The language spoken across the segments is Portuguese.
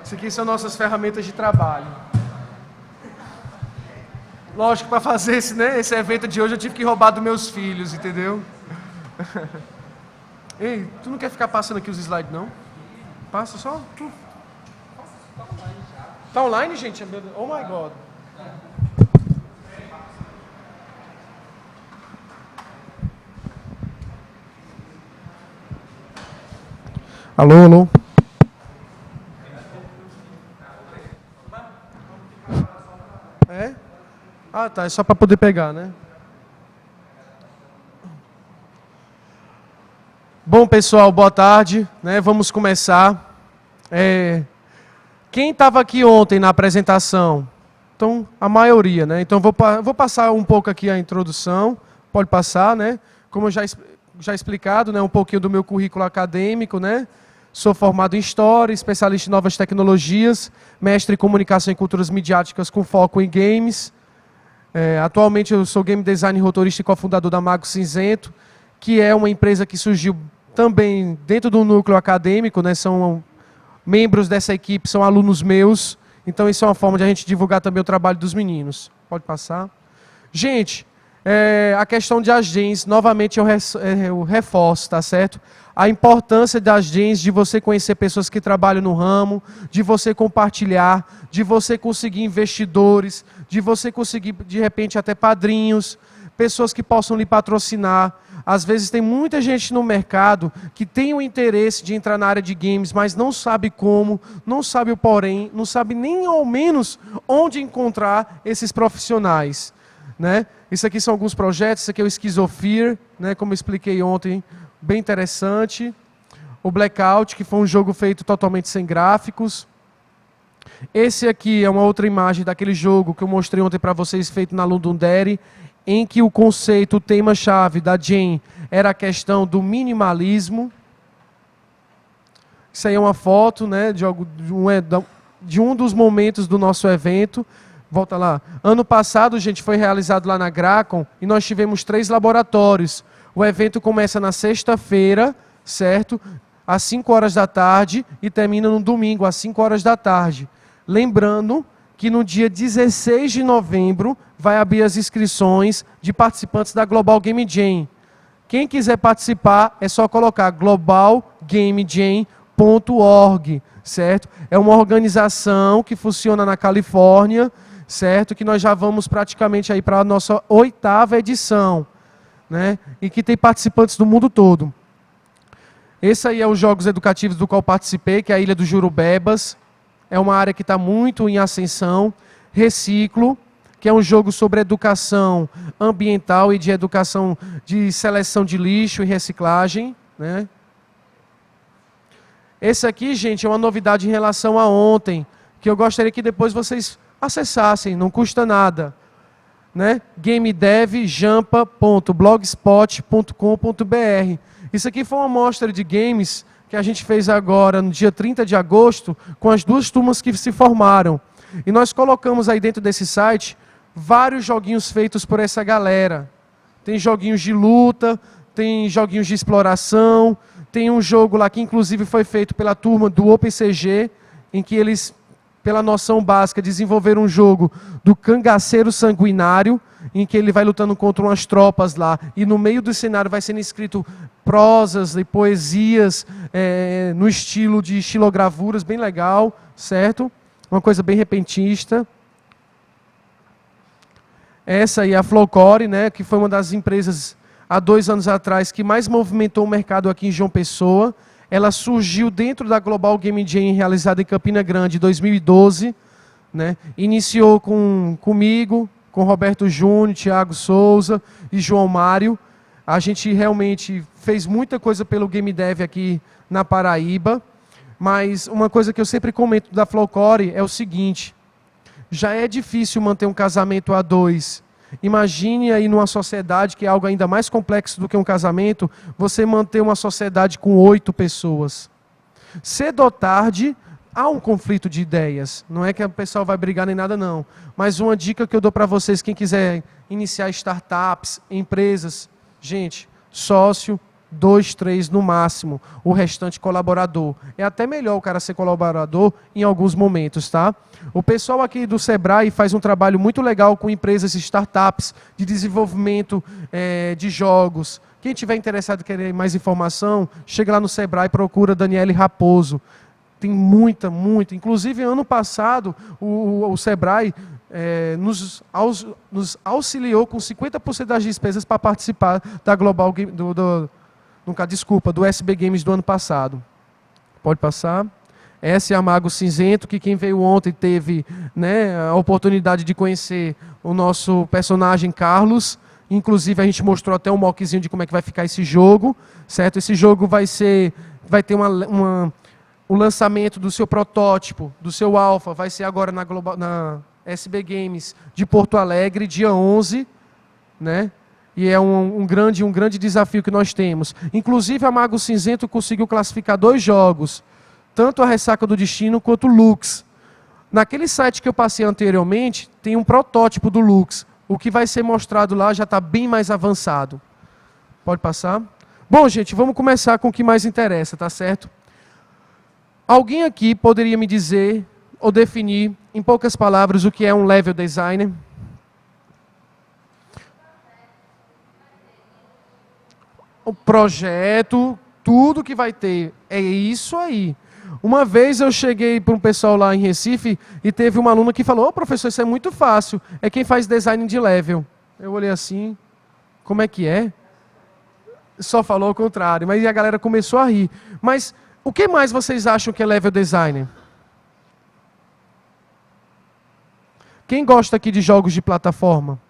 Isso aqui são nossas ferramentas de trabalho. Lógico, para fazer esse evento de hoje eu tive que roubar dos meus filhos, entendeu? Ei, tu não quer ficar passando aqui os slides, não? Passa só. Tá online, gente? Oh my God. Alô, alô. É? Ah, tá. É só para poder pegar, né? Bom, pessoal, boa tarde. Né? Vamos começar. Quem estava aqui ontem na apresentação? Então, a maioria, né? Então, vou passar um pouco aqui a introdução. Pode passar, né? Como eu já explicado, né? Um pouquinho do meu currículo acadêmico, né? Sou formado em História, especialista em Novas Tecnologias, mestre em Comunicação e Culturas Midiáticas com foco em games. Atualmente eu sou game designer, roteirista e cofundador da Mago Cinzento, que é uma empresa que surgiu também dentro do núcleo acadêmico, né? São membros dessa equipe, são alunos meus, então isso é uma forma de a gente divulgar também o trabalho dos meninos. Pode passar. Gente, a questão de agents, novamente eu reforço, tá certo? A importância das agents, de você conhecer pessoas que trabalham no ramo, de você compartilhar, de você conseguir investidores, de você conseguir, de repente, até padrinhos, pessoas que possam lhe patrocinar. Às vezes tem muita gente no mercado que tem o interesse de entrar na área de games, mas não sabe como, não sabe o porém, não sabe nem ao menos onde encontrar esses profissionais. Né? Isso aqui são alguns projetos, isso aqui é o Schizophere, né? Como eu expliquei ontem, bem interessante. O Blackout, que foi um jogo feito totalmente sem gráficos. Esse aqui é uma outra imagem daquele jogo que eu mostrei ontem para vocês, feito na Londonderry, em que o conceito, o tema-chave da Jane era a questão do minimalismo. Isso aí é uma foto, né, de um dos momentos do nosso evento. Volta lá. Ano passado, gente, foi realizado lá na Gracon e nós tivemos 3 laboratórios. O evento começa na sexta-feira, certo? Às 5 horas da tarde e termina no domingo, às 5 horas da tarde. Lembrando que no dia 16 de novembro vai abrir as inscrições de participantes da Global Game Jam. Quem quiser participar é só colocar globalgamejam.org, certo? É uma organização que funciona na Califórnia, certo? Que nós já vamos praticamente aí para a nossa 8ª edição, né? E que tem participantes do mundo todo. Esse aí é os jogos educativos do qual participei, que é a Ilha dos Jurubebas. É uma área que está muito em ascensão. Reciclo, que é um jogo sobre educação ambiental e de educação de seleção de lixo e reciclagem, né? Esse aqui, gente, é uma novidade em relação a ontem, que eu gostaria que depois vocês acessassem, não custa nada, né? gamedevjampa.blogspot.com.br. Isso aqui foi uma amostra de games que a gente fez agora no dia 30 de agosto com as 2 turmas que se formaram. E nós colocamos aí dentro desse site vários joguinhos feitos por essa galera. Tem joguinhos de luta, tem joguinhos de exploração, tem um jogo lá que inclusive foi feito pela turma do OpenCG, em que eles, pela noção básica, desenvolveram um jogo do cangaceiro sanguinário, em que ele vai lutando contra umas tropas lá, e no meio do cenário vai sendo escrito prosas e poesias no estilo de estilogravuras, bem legal, certo? Uma coisa bem repentista. Essa aí é a Flowcore, né, que foi uma das empresas, há 2 anos atrás, que mais movimentou o mercado aqui em João Pessoa. Ela surgiu dentro da Global Game Jam, realizada em Campina Grande, em 2012. Né? Iniciou comigo, com Roberto Júnior, Thiago Souza e João Mário. A gente realmente fez muita coisa pelo Game Dev aqui na Paraíba. Mas uma coisa que eu sempre comento da Flowcore é o seguinte: já é difícil manter um casamento a 2. Imagine aí numa sociedade que é algo ainda mais complexo do que um casamento, você manter uma sociedade com 8 pessoas. Cedo ou tarde, há um conflito de ideias. Não é que o pessoal vai brigar nem nada, não. Mas uma dica que eu dou para vocês, quem quiser iniciar startups, empresas, gente, sócio 2, 3 no máximo, o restante colaborador. É até melhor o cara ser colaborador em alguns momentos, tá? O pessoal aqui do Sebrae faz um trabalho muito legal com empresas e startups de desenvolvimento de jogos. Quem tiver interessado em querer mais informação, chega lá no Sebrae e procura Daniele Raposo. Tem muita. Inclusive, ano passado, o Sebrae nos auxiliou com 50% das despesas para participar da Global Game, do SB Games do ano passado. Pode passar. Essa é a Mago Cinzento, que quem veio ontem teve, né, a oportunidade de conhecer o nosso personagem Carlos. Inclusive, a gente mostrou até um mockzinho de como é que vai ficar esse jogo, certo? Esse jogo vai ter o lançamento do seu protótipo, do seu alfa, vai ser agora na SB Games de Porto Alegre, dia 11, né? E é um grande desafio que nós temos. Inclusive, a Mago Cinzento conseguiu classificar 2 jogos, tanto a Ressaca do Destino quanto o Lux. Naquele site que eu passei anteriormente, tem um protótipo do Lux. O que vai ser mostrado lá já está bem mais avançado. Pode passar? Bom, gente, vamos começar com o que mais interessa, tá certo? Alguém aqui poderia me dizer ou definir, em poucas palavras, o que é um level designer? O projeto, tudo que vai ter, é isso aí. Uma vez eu cheguei para um pessoal lá em Recife e teve uma aluna que falou: professor, isso é muito fácil, é quem faz design de level. Eu olhei assim, como é que é? Só falou o contrário, mas a galera começou a rir. Mas o que mais vocês acham que é level designer? Quem gosta aqui de jogos de plataforma?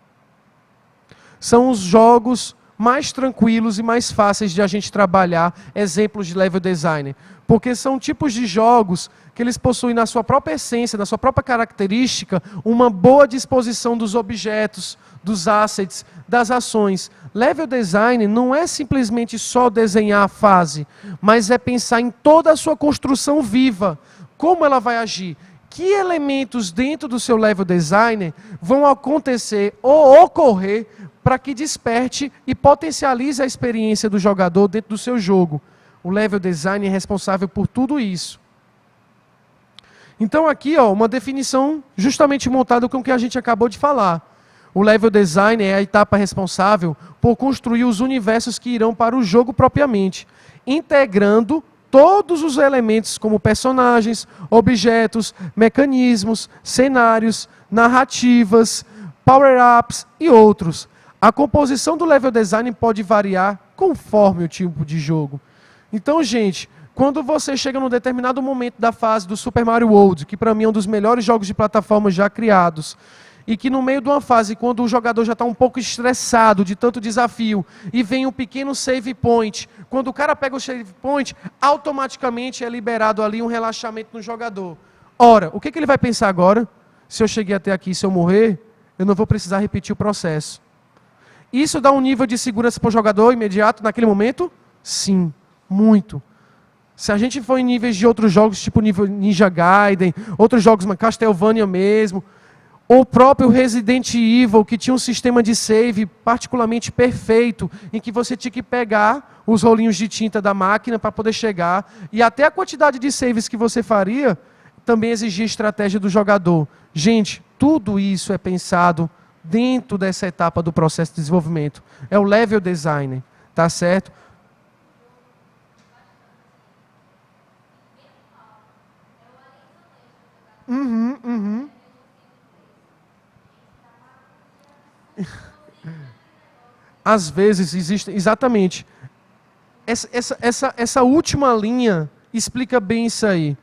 São os jogos mais tranquilos e mais fáceis de a gente trabalhar exemplos de level design. Porque são tipos de jogos que eles possuem na sua própria essência, na sua própria característica, uma boa disposição dos objetos, dos assets, das ações. Level design não é simplesmente só desenhar a fase, mas é pensar em toda a sua construção viva. Como ela vai agir? Que elementos dentro do seu level design vão acontecer ou ocorrer para que desperte e potencialize a experiência do jogador dentro do seu jogo. O level design é responsável por tudo isso. Então aqui, uma definição justamente montada com o que a gente acabou de falar. O level design é a etapa responsável por construir os universos que irão para o jogo propriamente, integrando todos os elementos como personagens, objetos, mecanismos, cenários, narrativas, power-ups e outros. A composição do level design pode variar conforme o tipo de jogo. Então, gente, quando você chega num determinado momento da fase do Super Mario World, que para mim é um dos melhores jogos de plataforma já criados, e que no meio de uma fase, quando o jogador já está um pouco estressado de tanto desafio, e vem um pequeno save point, quando o cara pega o save point, automaticamente é liberado ali um relaxamento no jogador. Ora, o que ele vai pensar agora? Se eu cheguei até aqui, se eu morrer, eu não vou precisar repetir o processo. Isso dá um nível de segurança para o jogador imediato naquele momento? Sim, muito. Se a gente for em níveis de outros jogos, tipo nível Ninja Gaiden, outros jogos, Castlevania mesmo, ou o próprio Resident Evil, que tinha um sistema de save particularmente perfeito, em que você tinha que pegar os rolinhos de tinta da máquina para poder chegar, e até a quantidade de saves que você faria também exigia estratégia do jogador. Gente, tudo isso é pensado dentro dessa etapa do processo de desenvolvimento. É o level design, tá certo? Uhum. Às vezes existe, exatamente. Essa última linha explica bem isso aí.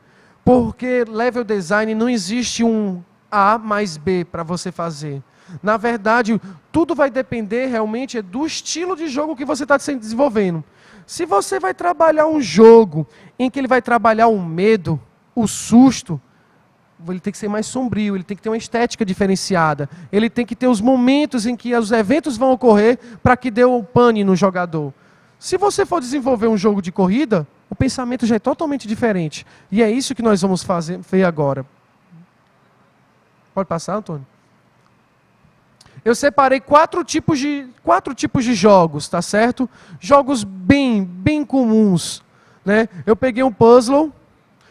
Porque level design não existe um A mais B para você fazer. Na verdade, tudo vai depender realmente do estilo de jogo que você está desenvolvendo. Se você vai trabalhar um jogo em que ele vai trabalhar o medo, o susto, ele tem que ser mais sombrio, ele tem que ter uma estética diferenciada, ele tem que ter os momentos em que os eventos vão ocorrer para que dê o pane no jogador. Se você for desenvolver um jogo de corrida, o pensamento já é totalmente diferente. E é isso que nós vamos ver agora. Pode passar, Antônio? Eu separei quatro tipos de jogos, tá certo? Jogos bem bem comuns, né? Eu peguei um puzzle,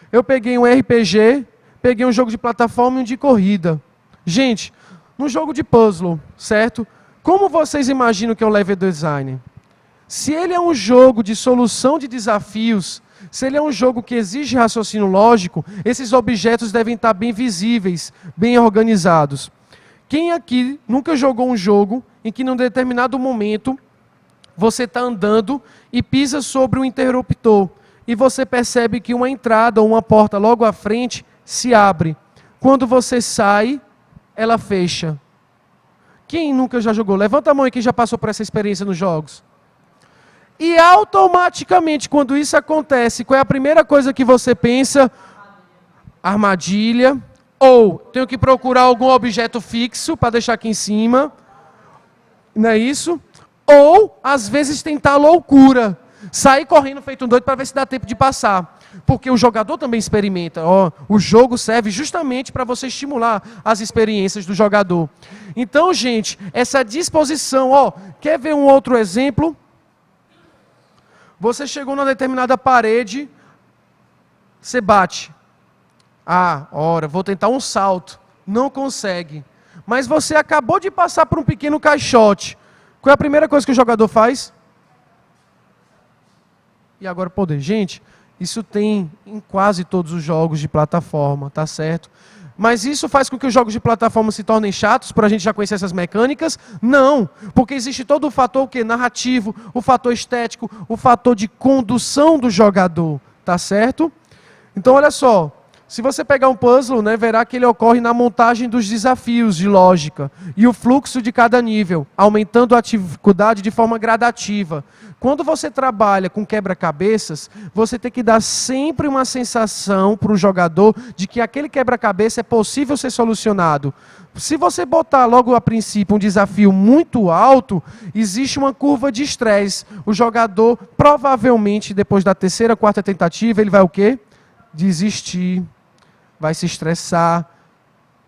eu peguei um RPG, peguei um jogo de plataforma e um de corrida. Gente, no jogo de puzzle, certo? Como vocês imaginam que é o level design? Se ele é um jogo de solução de desafios, se ele é um jogo que exige raciocínio lógico, esses objetos devem estar bem visíveis, bem organizados. Quem aqui nunca jogou um jogo em que, num determinado momento, você está andando e pisa sobre um interruptor e você percebe que uma entrada ou uma porta logo à frente se abre. Quando você sai, ela fecha. Quem nunca já jogou? Levanta a mão aí quem já passou por essa experiência nos jogos. E automaticamente, quando isso acontece, qual é a primeira coisa que você pensa? Armadilha. Ou tenho que procurar algum objeto fixo para deixar aqui em cima. Não é isso? Ou, às vezes, tentar loucura. Sair correndo feito um doido para ver se dá tempo de passar. Porque o jogador também experimenta. O jogo serve justamente para você estimular as experiências do jogador. Então, gente, essa disposição. Quer ver um outro exemplo? Você chegou numa determinada parede, você bate. Vou tentar um salto. Não consegue. Mas você acabou de passar por um pequeno caixote. Qual é a primeira coisa que o jogador faz? E agora poder. Gente, isso tem em quase todos os jogos de plataforma, tá certo? Mas isso faz com que os jogos de plataforma se tornem chatos, por a gente já conhecer essas mecânicas? Não, porque existe todo o fator narrativo, o fator estético, o fator de condução do jogador, tá certo? Então olha só, se você pegar um puzzle, né, verá que ele ocorre na montagem dos desafios de lógica e o fluxo de cada nível, aumentando a dificuldade de forma gradativa. Quando você trabalha com quebra-cabeças, você tem que dar sempre uma sensação para o jogador de que aquele quebra-cabeça é possível ser solucionado. Se você botar logo a princípio um desafio muito alto, existe uma curva de estresse. O jogador, provavelmente, depois da terceira, quarta tentativa, ele vai o quê? Desistir, vai se estressar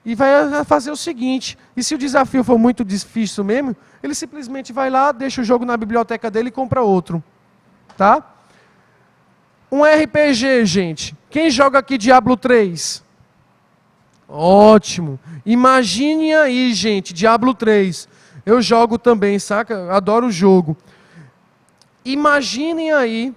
e vai fazer o seguinte: e se o desafio for muito difícil mesmo, ele simplesmente vai lá, deixa o jogo na biblioteca dele e compra outro, tá? Um RPG, gente. Quem joga aqui Diablo 3? Ótimo. Imagine aí, gente, Diablo 3. Eu jogo também, saca? Adoro o jogo. Imaginem aí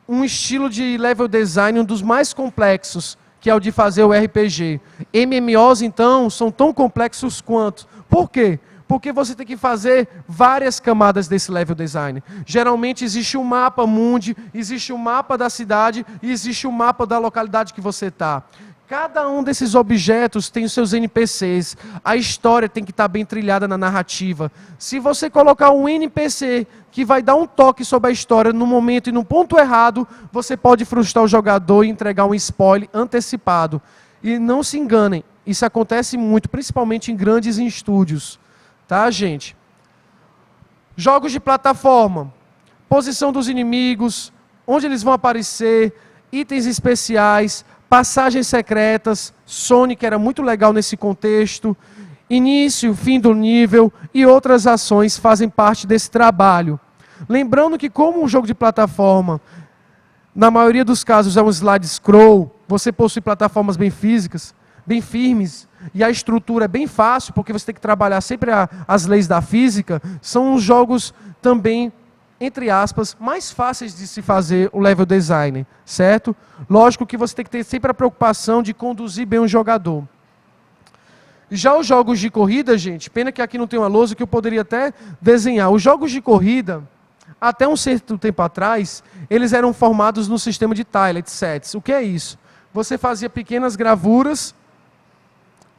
um estilo de level design, um dos mais complexos, que é o de fazer o RPG. MMOs, então, são tão complexos quanto. Por quê? Porque você tem que fazer várias camadas desse level design. Geralmente existe um mapa mundi, existe um mapa da cidade e existe um mapa da localidade que você está. Cada um desses objetos tem os seus NPCs. A história tem que estar bem trilhada na narrativa. Se você colocar um NPC que vai dar um toque sobre a história no momento e no ponto errado, você pode frustrar o jogador e entregar um spoiler antecipado. E não se enganem, isso acontece muito, principalmente em grandes estúdios. Tá, gente? Jogos de plataforma. Posição dos inimigos, onde eles vão aparecer, itens especiais, passagens secretas. Sonic era muito legal nesse contexto. Início, fim do nível e outras ações fazem parte desse trabalho. Lembrando que, como um jogo de plataforma, na maioria dos casos é um slide scroll, você possui plataformas bem físicas, bem firmes, e a estrutura é bem fácil, porque você tem que trabalhar sempre as leis da física, são os jogos também, entre aspas, mais fáceis de se fazer o level design, certo? Lógico que você tem que ter sempre a preocupação de conduzir bem o jogador. Já os jogos de corrida, gente, pena que aqui não tem uma lousa que eu poderia até desenhar. Os jogos de corrida, até um certo tempo atrás, eles eram formados no sistema de tiled sets. O que é isso? Você fazia pequenas gravuras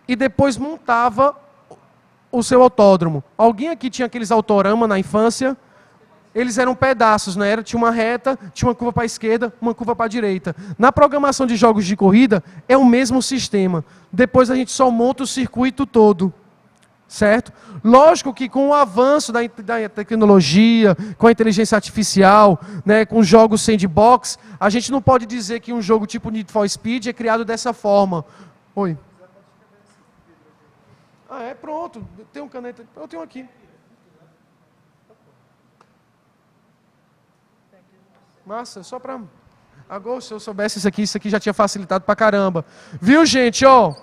e depois montava o seu autódromo. Alguém aqui tinha aqueles autorama na infância? Eles eram pedaços, né? Tinha uma reta, tinha uma curva para a esquerda, uma curva para a direita. Na programação de jogos de corrida, é o mesmo sistema. Depois a gente só monta o circuito todo. Certo? Lógico que com o avanço da tecnologia, com a inteligência artificial, né, com jogos sandbox, a gente não pode dizer que um jogo tipo Need for Speed é criado dessa forma. Oi. Pronto. Tem um caneta. Eu tenho aqui. Massa, só para... Agora, se eu soubesse isso aqui já tinha facilitado pra caramba. Viu, gente, ó?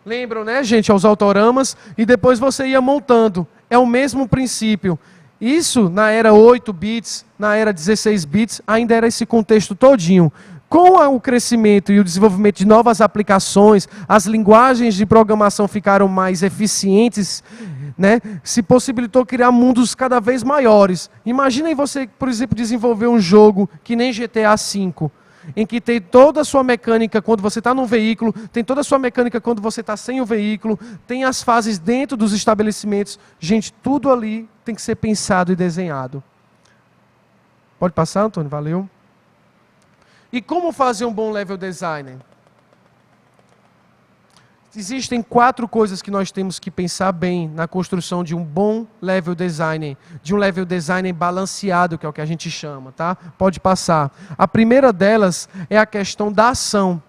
Lembram, né, gente, aos autoramas? E depois você ia montando. É o mesmo princípio. Isso, na era 8 bits, na era 16 bits, ainda era esse contexto todinho. Com o crescimento e o desenvolvimento de novas aplicações, as linguagens de programação ficaram mais eficientes, né? Se possibilitou criar mundos cada vez maiores. Imaginem você, por exemplo, desenvolver um jogo que nem GTA V, em que tem toda a sua mecânica quando você está num veículo, tem toda a sua mecânica quando você está sem o veículo, tem as fases dentro dos estabelecimentos. Gente, tudo ali tem que ser pensado e desenhado. Pode passar, Antônio? Valeu. E como fazer um bom level designer? Existem 4 coisas que nós temos que pensar bem na construção de um bom level designer, de um level designer balanceado, que é o que a gente chama, tá? Pode passar. A primeira delas é a questão da ação.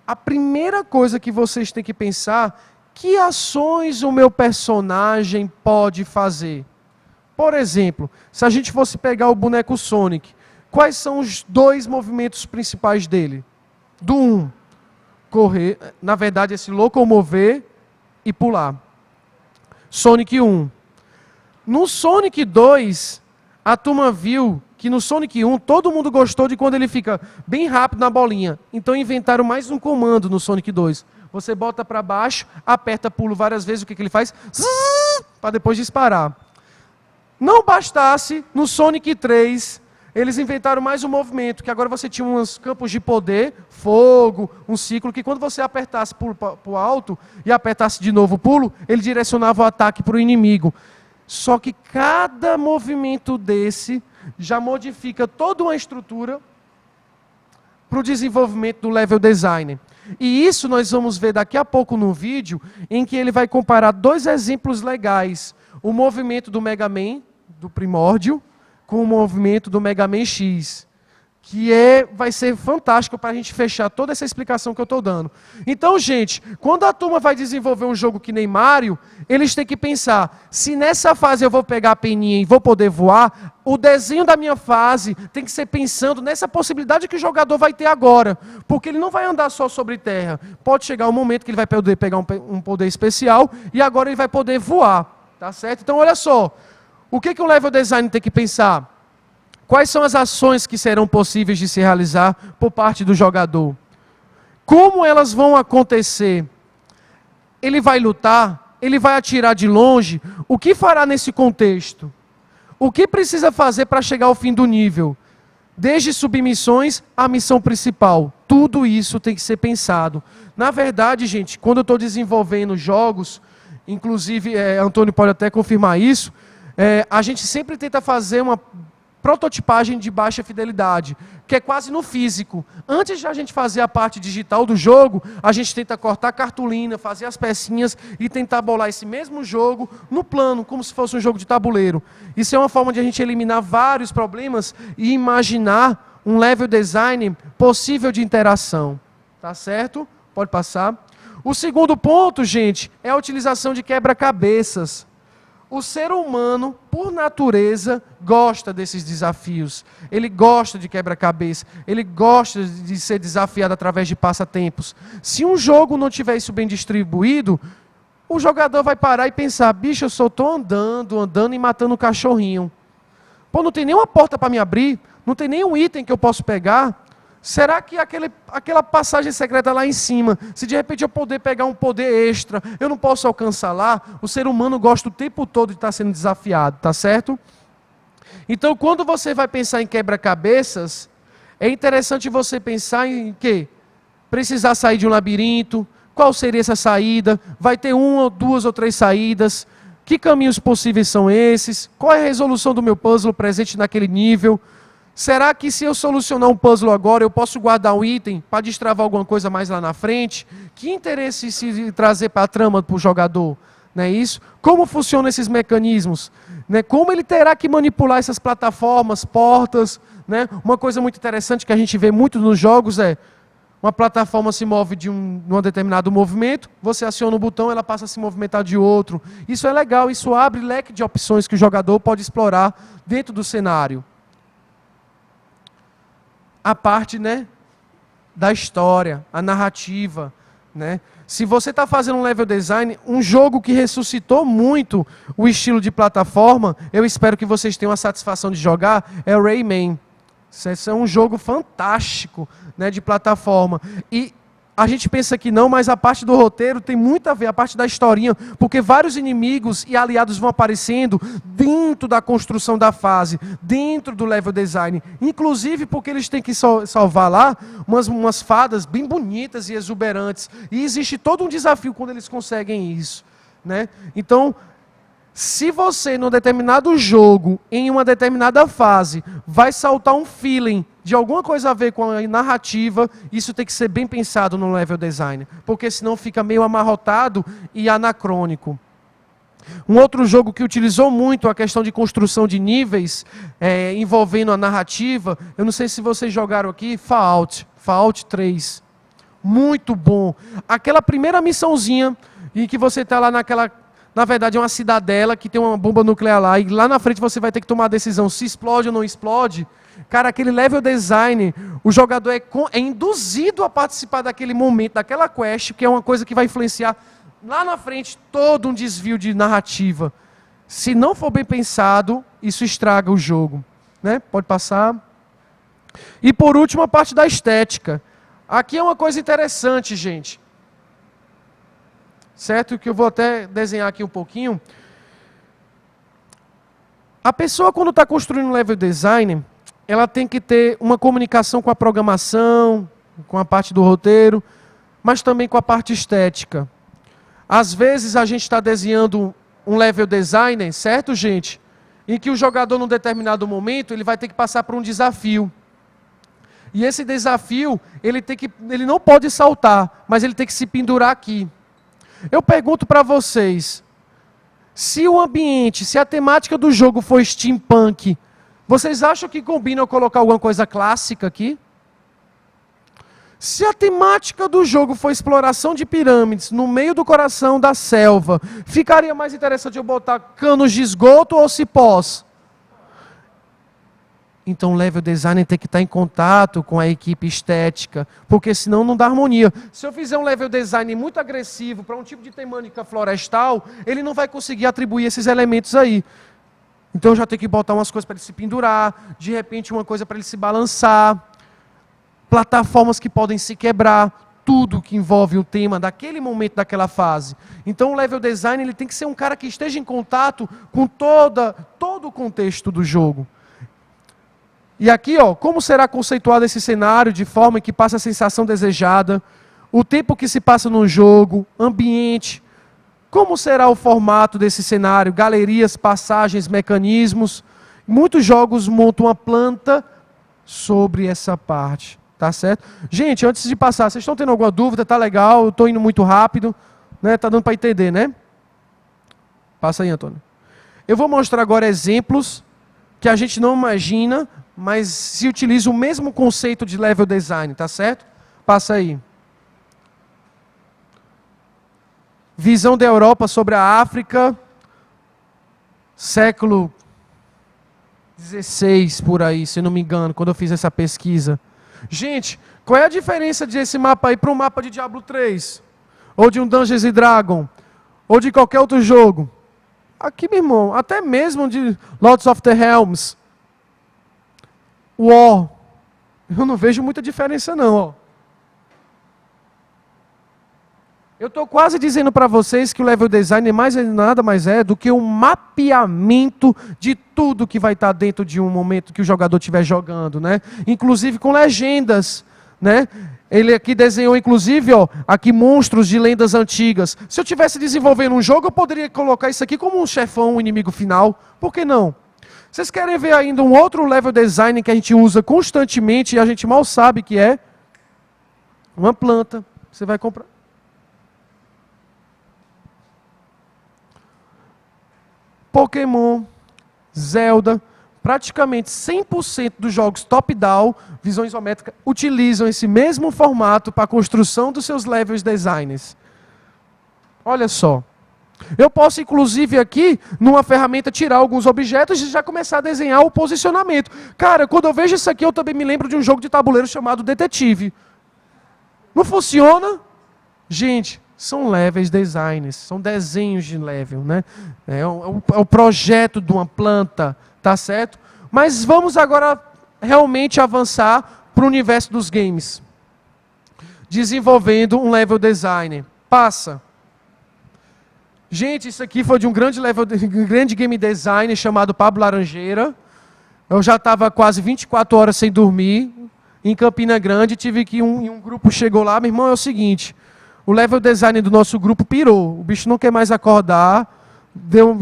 A primeira coisa que vocês têm que pensar, que ações o meu personagem pode fazer? Por exemplo, se a gente fosse pegar o boneco Sonic, quais são os 2 movimentos principais dele? Do 1, correr, na verdade é se locomover e pular. Sonic 1. No Sonic 2, a turma viu que no Sonic 1 todo mundo gostou de quando ele fica bem rápido na bolinha. Então inventaram mais um comando no Sonic 2. Você bota para baixo, aperta pulo várias vezes, o que ele faz? Para depois disparar. Não bastasse, no Sonic 3, eles inventaram mais um movimento, que agora você tinha uns campos de poder, fogo, um ciclo, que quando você apertasse para o alto e apertasse de novo o pulo, ele direcionava o ataque para o inimigo. Só que cada movimento desse já modifica toda uma estrutura para o desenvolvimento do level design. E isso nós vamos ver daqui a pouco no vídeo, em que ele vai comparar 2 exemplos legais. O movimento do Mega Man, do Primórdio, com o movimento do Mega Man X, que vai ser fantástico para a gente fechar toda essa explicação que eu estou dando. Então, gente, quando a turma vai desenvolver um jogo que nem Mario, eles têm que pensar, se nessa fase eu vou pegar a peninha e vou poder voar, o desenho da minha fase tem que ser pensando nessa possibilidade que o jogador vai ter agora, porque ele não vai andar só sobre terra. Pode chegar um momento que ele vai poder pegar um poder especial e agora ele vai poder voar. Tá certo? Então, olha só. O que o level design tem que pensar? Quais são as ações que serão possíveis de se realizar por parte do jogador? Como elas vão acontecer? Ele vai lutar? Ele vai atirar de longe? O que fará nesse contexto? O que precisa fazer para chegar ao fim do nível? Desde submissões à missão principal. Tudo isso tem que ser pensado. Na verdade, gente, quando eu estou desenvolvendo jogos, inclusive, Antônio pode até confirmar isso, a gente sempre tenta fazer uma prototipagem de baixa fidelidade, que é quase no físico. Antes de a gente fazer a parte digital do jogo, a gente tenta cortar cartolina, fazer as pecinhas e tentar bolar esse mesmo jogo no plano, como se fosse um jogo de tabuleiro. Isso é uma forma de a gente eliminar vários problemas e imaginar um level design possível de interação. Tá certo? Pode passar. O segundo ponto, gente, é a utilização de quebra-cabeças. O ser humano, por natureza, gosta desses desafios. Ele gosta de quebra-cabeça. Ele gosta de ser desafiado através de passatempos. Se um jogo não tiver isso bem distribuído, o jogador vai parar e pensar, bicho, eu só estou andando e matando um cachorrinho. Pô, não tem nenhuma porta para me abrir, não tem nenhum item que eu posso pegar. Será que aquela passagem secreta lá em cima, se de repente eu poder pegar um poder extra, eu não posso alcançar lá? O ser humano gosta o tempo todo de estar sendo desafiado, tá certo? Então, quando você vai pensar em quebra-cabeças, é interessante você pensar em quê? Precisar sair de um labirinto, qual seria essa saída? Vai ter 1, 2 ou 3 saídas? Que caminhos possíveis são esses? Qual é a resolução do meu puzzle presente naquele nível? Será que se eu solucionar um puzzle agora, eu posso guardar um item para destravar alguma coisa mais lá na frente? Que interesse se trazer para a trama para o jogador? Não é isso? Como funcionam esses mecanismos? Né? Como ele terá que manipular essas plataformas, portas? Né? Uma coisa muito interessante que a gente vê muito nos jogos é uma plataforma se move de um determinado movimento, você aciona o botão, ela passa a se movimentar de outro. Isso é legal, isso abre leque de opções que o jogador pode explorar dentro do cenário. A parte, né, da história, a narrativa, né? Se você está fazendo um level design, um jogo que ressuscitou muito o estilo de plataforma, eu espero que vocês tenham a satisfação de jogar, é o Rayman. Esse é um jogo fantástico, né, de plataforma. E a gente pensa que não, mas a parte do roteiro tem muito a ver, a parte da historinha, porque vários inimigos e aliados vão aparecendo dentro da construção da fase, dentro do level design. Inclusive porque eles têm que salvar lá umas fadas bem bonitas e exuberantes. E existe todo um desafio quando eles conseguem isso, né? Então, se você, num determinado jogo, em uma determinada fase, vai saltar um feeling de alguma coisa a ver com a narrativa, isso tem que ser bem pensado no level design, porque senão fica meio amarrotado e anacrônico. Um outro jogo que utilizou muito a questão de construção de níveis, envolvendo a narrativa, eu não sei se vocês jogaram aqui, Fallout 3. Muito bom. Aquela primeira missãozinha, em que você está lá naquela... Na verdade, é uma cidadela que tem uma bomba nuclear lá, e lá na frente você vai ter que tomar a decisão se explode ou não explode. Cara, aquele level design, o jogador é induzido a participar daquele momento, daquela quest, que é uma coisa que vai influenciar lá na frente todo um desvio de narrativa. Se não for bem pensado, isso estraga o jogo, né? Pode passar. E por último, a parte da estética. Aqui é uma coisa interessante, gente. Certo? Que eu vou até desenhar aqui um pouquinho. A pessoa, quando está construindo um level design, ela tem que ter uma comunicação com a programação, com a parte do roteiro, mas também com a parte estética. Às vezes a gente está desenhando um level design, certo, gente? Em que o jogador, num determinado momento, ele vai ter que passar por um desafio. E esse desafio, ele não pode saltar, mas ele tem que se pendurar aqui. Eu pergunto para vocês, se o ambiente, se a temática do jogo for steampunk, vocês acham que combina eu colocar alguma coisa clássica aqui? Se a temática do jogo for exploração de pirâmides no meio do coração da selva, ficaria mais interessante eu botar canos de esgoto ou cipós? Então o level designer tem que estar em contato com a equipe estética, porque senão não dá harmonia. Se eu fizer um level design muito agressivo para um tipo de temática florestal, ele não vai conseguir atribuir esses elementos aí. Então eu já tenho que botar umas coisas para ele se pendurar, de repente uma coisa para ele se balançar, plataformas que podem se quebrar, tudo que envolve o tema daquele momento, daquela fase. Então o level design ele tem que ser um cara que esteja em contato com todo o contexto do jogo. E aqui, ó, como será conceituado esse cenário de forma que passa a sensação desejada, o tempo que se passa no jogo, ambiente, como será o formato desse cenário, galerias, passagens, mecanismos. Muitos jogos montam uma planta sobre essa parte, tá certo? Gente, antes de passar, vocês estão tendo alguma dúvida? Tá legal? Eu estou indo muito rápido, né? Tá dando para entender, né? Passa aí, Antônio. Eu vou mostrar agora exemplos que a gente não imagina, mas se utiliza o mesmo conceito de level design, tá certo? Passa aí. Visão da Europa sobre a África, século XVI, por aí, se não me engano, quando eu fiz essa pesquisa. Gente, qual é a diferença desse mapa aí para um mapa de Diablo 3? Ou de um Dungeons & Dragons? Ou de qualquer outro jogo? Aqui, meu irmão, até mesmo de Lords of the Realms. War. Eu não vejo muita diferença não, ó. Eu estou quase dizendo para vocês que o level design nada mais é do que um mapeamento de tudo que vai estar dentro de um momento que o jogador estiver jogando, né? Inclusive com legendas, né? Ele aqui desenhou, inclusive, ó, aqui monstros de lendas antigas. Se eu tivesse desenvolvendo um jogo, eu poderia colocar isso aqui como um chefão, um inimigo final. Por que não? Vocês querem ver ainda um outro level design que a gente usa constantemente e a gente mal sabe que é? Uma planta. Você vai comprar. Pokémon, Zelda. praticamente 100% dos jogos top-down, visão isométrica, utilizam esse mesmo formato para a construção dos seus levels designers. Olha só. Eu posso, inclusive, aqui, numa ferramenta, tirar alguns objetos e já começar a desenhar o posicionamento. Cara, quando eu vejo isso aqui, eu também me lembro de um jogo de tabuleiro chamado Detetive. Não funciona? Gente, são levels designers, são desenhos de level, né? É o projeto de uma planta, tá certo? Mas vamos agora realmente avançar para o universo dos games. Desenvolvendo um level designer. Passa. Gente, isso aqui foi de um grande game designer chamado Pablo Laranjeira. Eu já estava quase 24 horas sem dormir, em Campina Grande, tive que um grupo chegou lá, meu irmão, é o seguinte, o level design do nosso grupo pirou, o bicho não quer mais acordar,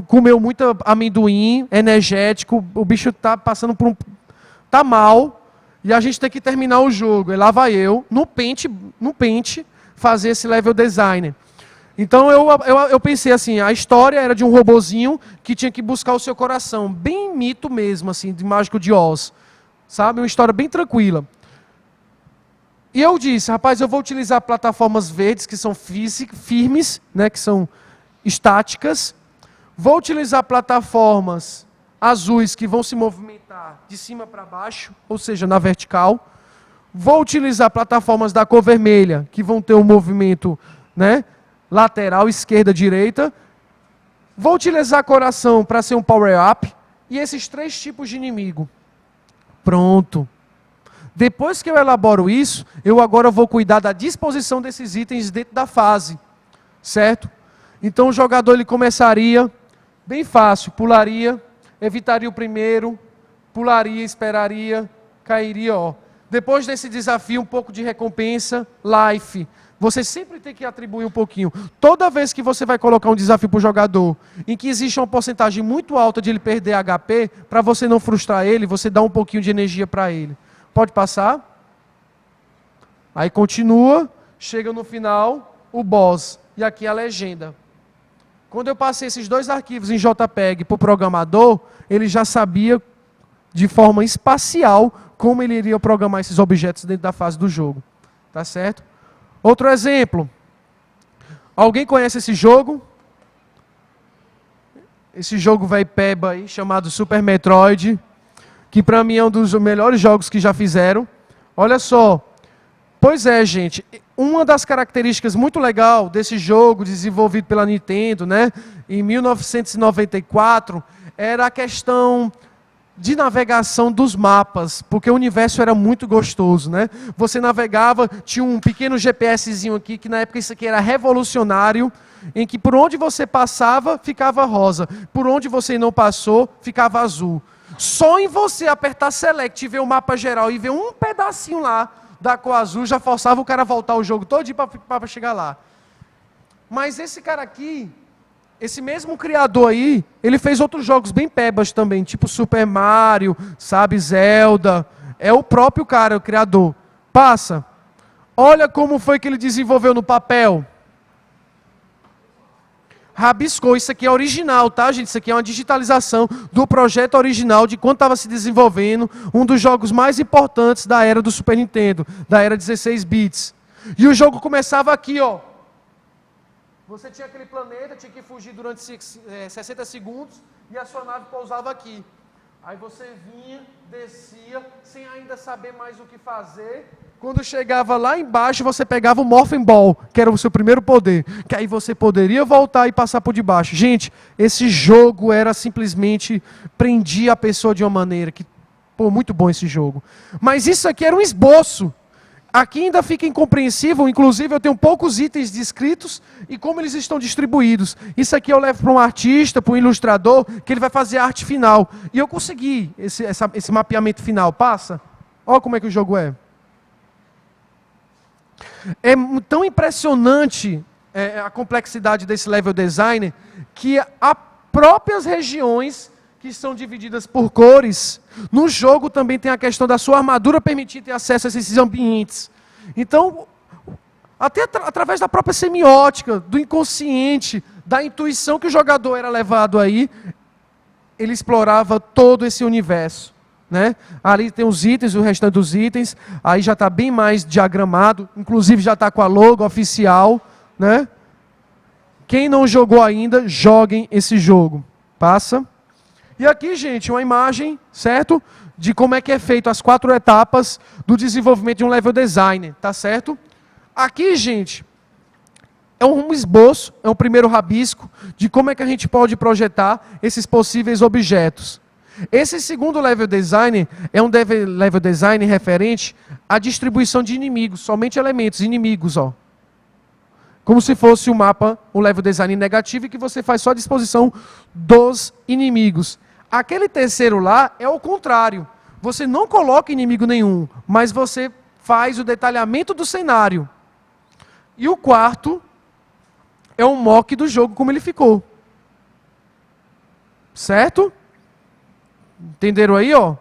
comeu muito amendoim, energético, o bicho está passando por tá mal, e a gente tem que terminar o jogo. E lá vai eu, no Paint, fazer esse level design. Então eu pensei assim, a história era de um robozinho que tinha que buscar o seu coração, bem mito mesmo, assim, de Mágico de Oz, sabe? Uma história bem tranquila. E eu disse, rapaz, eu vou utilizar plataformas verdes que são firmes, né, que são estáticas. Vou utilizar plataformas azuis que vão se movimentar de cima para baixo, ou seja, na vertical. Vou utilizar plataformas da cor vermelha, que vão ter um movimento, né, lateral, esquerda, direita. Vou utilizar coração para ser um power-up. E esses 3 tipos de inimigo. Pronto. Depois que eu elaboro isso, eu agora vou cuidar da disposição desses itens dentro da fase. Certo? Então o jogador ele começaria bem fácil. Pularia, evitaria o primeiro, pularia, esperaria, cairia, ó. Depois desse desafio, um pouco de recompensa, life. Você sempre tem que atribuir um pouquinho. Toda vez que você vai colocar um desafio para o jogador, em que existe uma porcentagem muito alta de ele perder HP, para você não frustrar ele, você dá um pouquinho de energia para ele. Pode passar? Aí continua, chega no final, o boss. E aqui a legenda. Quando eu passei esses 2 arquivos em JPEG para o programador, ele já sabia de forma espacial como ele iria programar esses objetos dentro da fase do jogo. Tá certo? Outro exemplo. Alguém conhece esse jogo? Esse jogo velho peba aí, chamado Super Metroid, que para mim é um dos melhores jogos que já fizeram. Olha só. Pois é, gente. Uma das características muito legal desse jogo desenvolvido pela Nintendo, né, em 1994, era a questão de navegação dos mapas, porque o universo era muito gostoso, né? Você navegava, tinha um pequeno GPSzinho aqui, que na época isso aqui era revolucionário, em que por onde você passava, ficava rosa. Por onde você não passou, ficava azul. Só em você apertar Select e ver o mapa geral e ver um pedacinho lá da cor azul, já forçava o cara a voltar o jogo todo para chegar lá. Mas esse cara aqui, esse mesmo criador aí, ele fez outros jogos bem pebas também, tipo Super Mario, sabe, Zelda. É o próprio cara, o criador. Passa. Olha como foi que ele desenvolveu no papel. Rabiscou. Isso aqui é original, tá, gente? Isso aqui é uma digitalização do projeto original de quando estava se desenvolvendo um dos jogos mais importantes da era do Super Nintendo, da era 16 bits. E o jogo começava aqui, ó. Você tinha aquele planeta, tinha que fugir durante 60 segundos e a sua nave pousava aqui. Aí você vinha, descia, sem ainda saber mais o que fazer. Quando chegava lá embaixo, você pegava o Morphin Ball, que era o seu primeiro poder. Que aí você poderia voltar e passar por debaixo. Gente, esse jogo era simplesmente... prendia a pessoa de uma maneira que... Pô, muito bom esse jogo. Mas isso aqui era um esboço. Aqui ainda fica incompreensível, inclusive eu tenho poucos itens descritos e como eles estão distribuídos. Isso aqui eu levo para um artista, para um ilustrador, que ele vai fazer a arte final. E eu consegui esse mapeamento final. Passa? Olha como é que o jogo é. É tão impressionante a complexidade desse level design que as próprias regiões que são divididas por cores, no jogo também tem a questão da sua armadura permitir ter acesso a esses ambientes. Então, até através da própria semiótica, do inconsciente, da intuição que o jogador era levado aí, ele explorava todo esse universo, né? Ali tem os itens, o restante dos itens, aí já está bem mais diagramado, inclusive já está com a logo oficial, né? Quem não jogou ainda, joguem esse jogo. Passa. E aqui, gente, uma imagem, certo? De como é que é feito as 4 etapas do desenvolvimento de um level design, tá certo? Aqui, gente, é um esboço, é um primeiro rabisco de como é que a gente pode projetar esses possíveis objetos. Esse segundo level design é um level design referente à distribuição de inimigos, somente elementos, inimigos, ó. Como se fosse o mapa, um level design negativo, e que você faz só a disposição dos inimigos. Aquele terceiro lá é o contrário. Você não coloca inimigo nenhum, mas você faz o detalhamento do cenário. E o quarto é um mock do jogo como ele ficou. Certo? Entenderam aí, ó?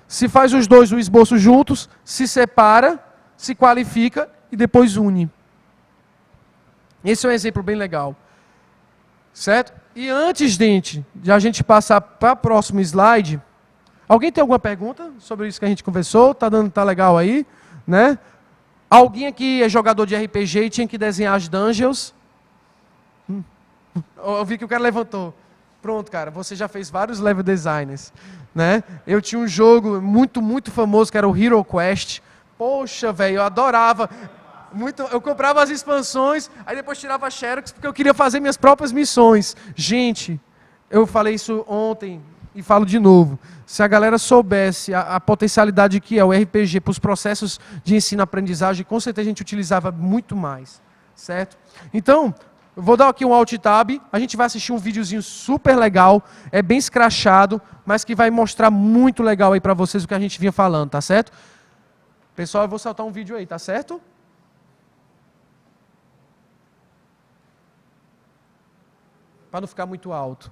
Se faz os dois o esboço juntos, se separa, se qualifica e depois une. Esse é um exemplo bem legal. Certo? E antes, gente, de a gente passar para o próximo slide, alguém tem alguma pergunta sobre isso que a gente conversou? Tá legal aí, né? Alguém aqui é jogador de RPG e tinha que desenhar as dungeons? Eu vi que o cara levantou. Pronto, cara, você já fez vários level designers, né? Eu tinha um jogo muito, muito famoso que era o Hero Quest. Poxa, velho, eu adorava. Eu comprava as expansões, aí depois tirava xerox porque eu queria fazer minhas próprias missões. Gente, eu falei isso ontem e falo de novo. Se a galera soubesse a potencialidade que é o RPG para os processos de ensino-aprendizagem, com certeza a gente utilizava muito mais, certo? Então, eu vou dar aqui um Alt Tab, a gente vai assistir um videozinho super legal, é bem escrachado, mas que vai mostrar muito legal aí para vocês o que a gente vinha falando, tá certo? Pessoal, eu vou soltar um vídeo aí, tá certo? Para não ficar muito alto.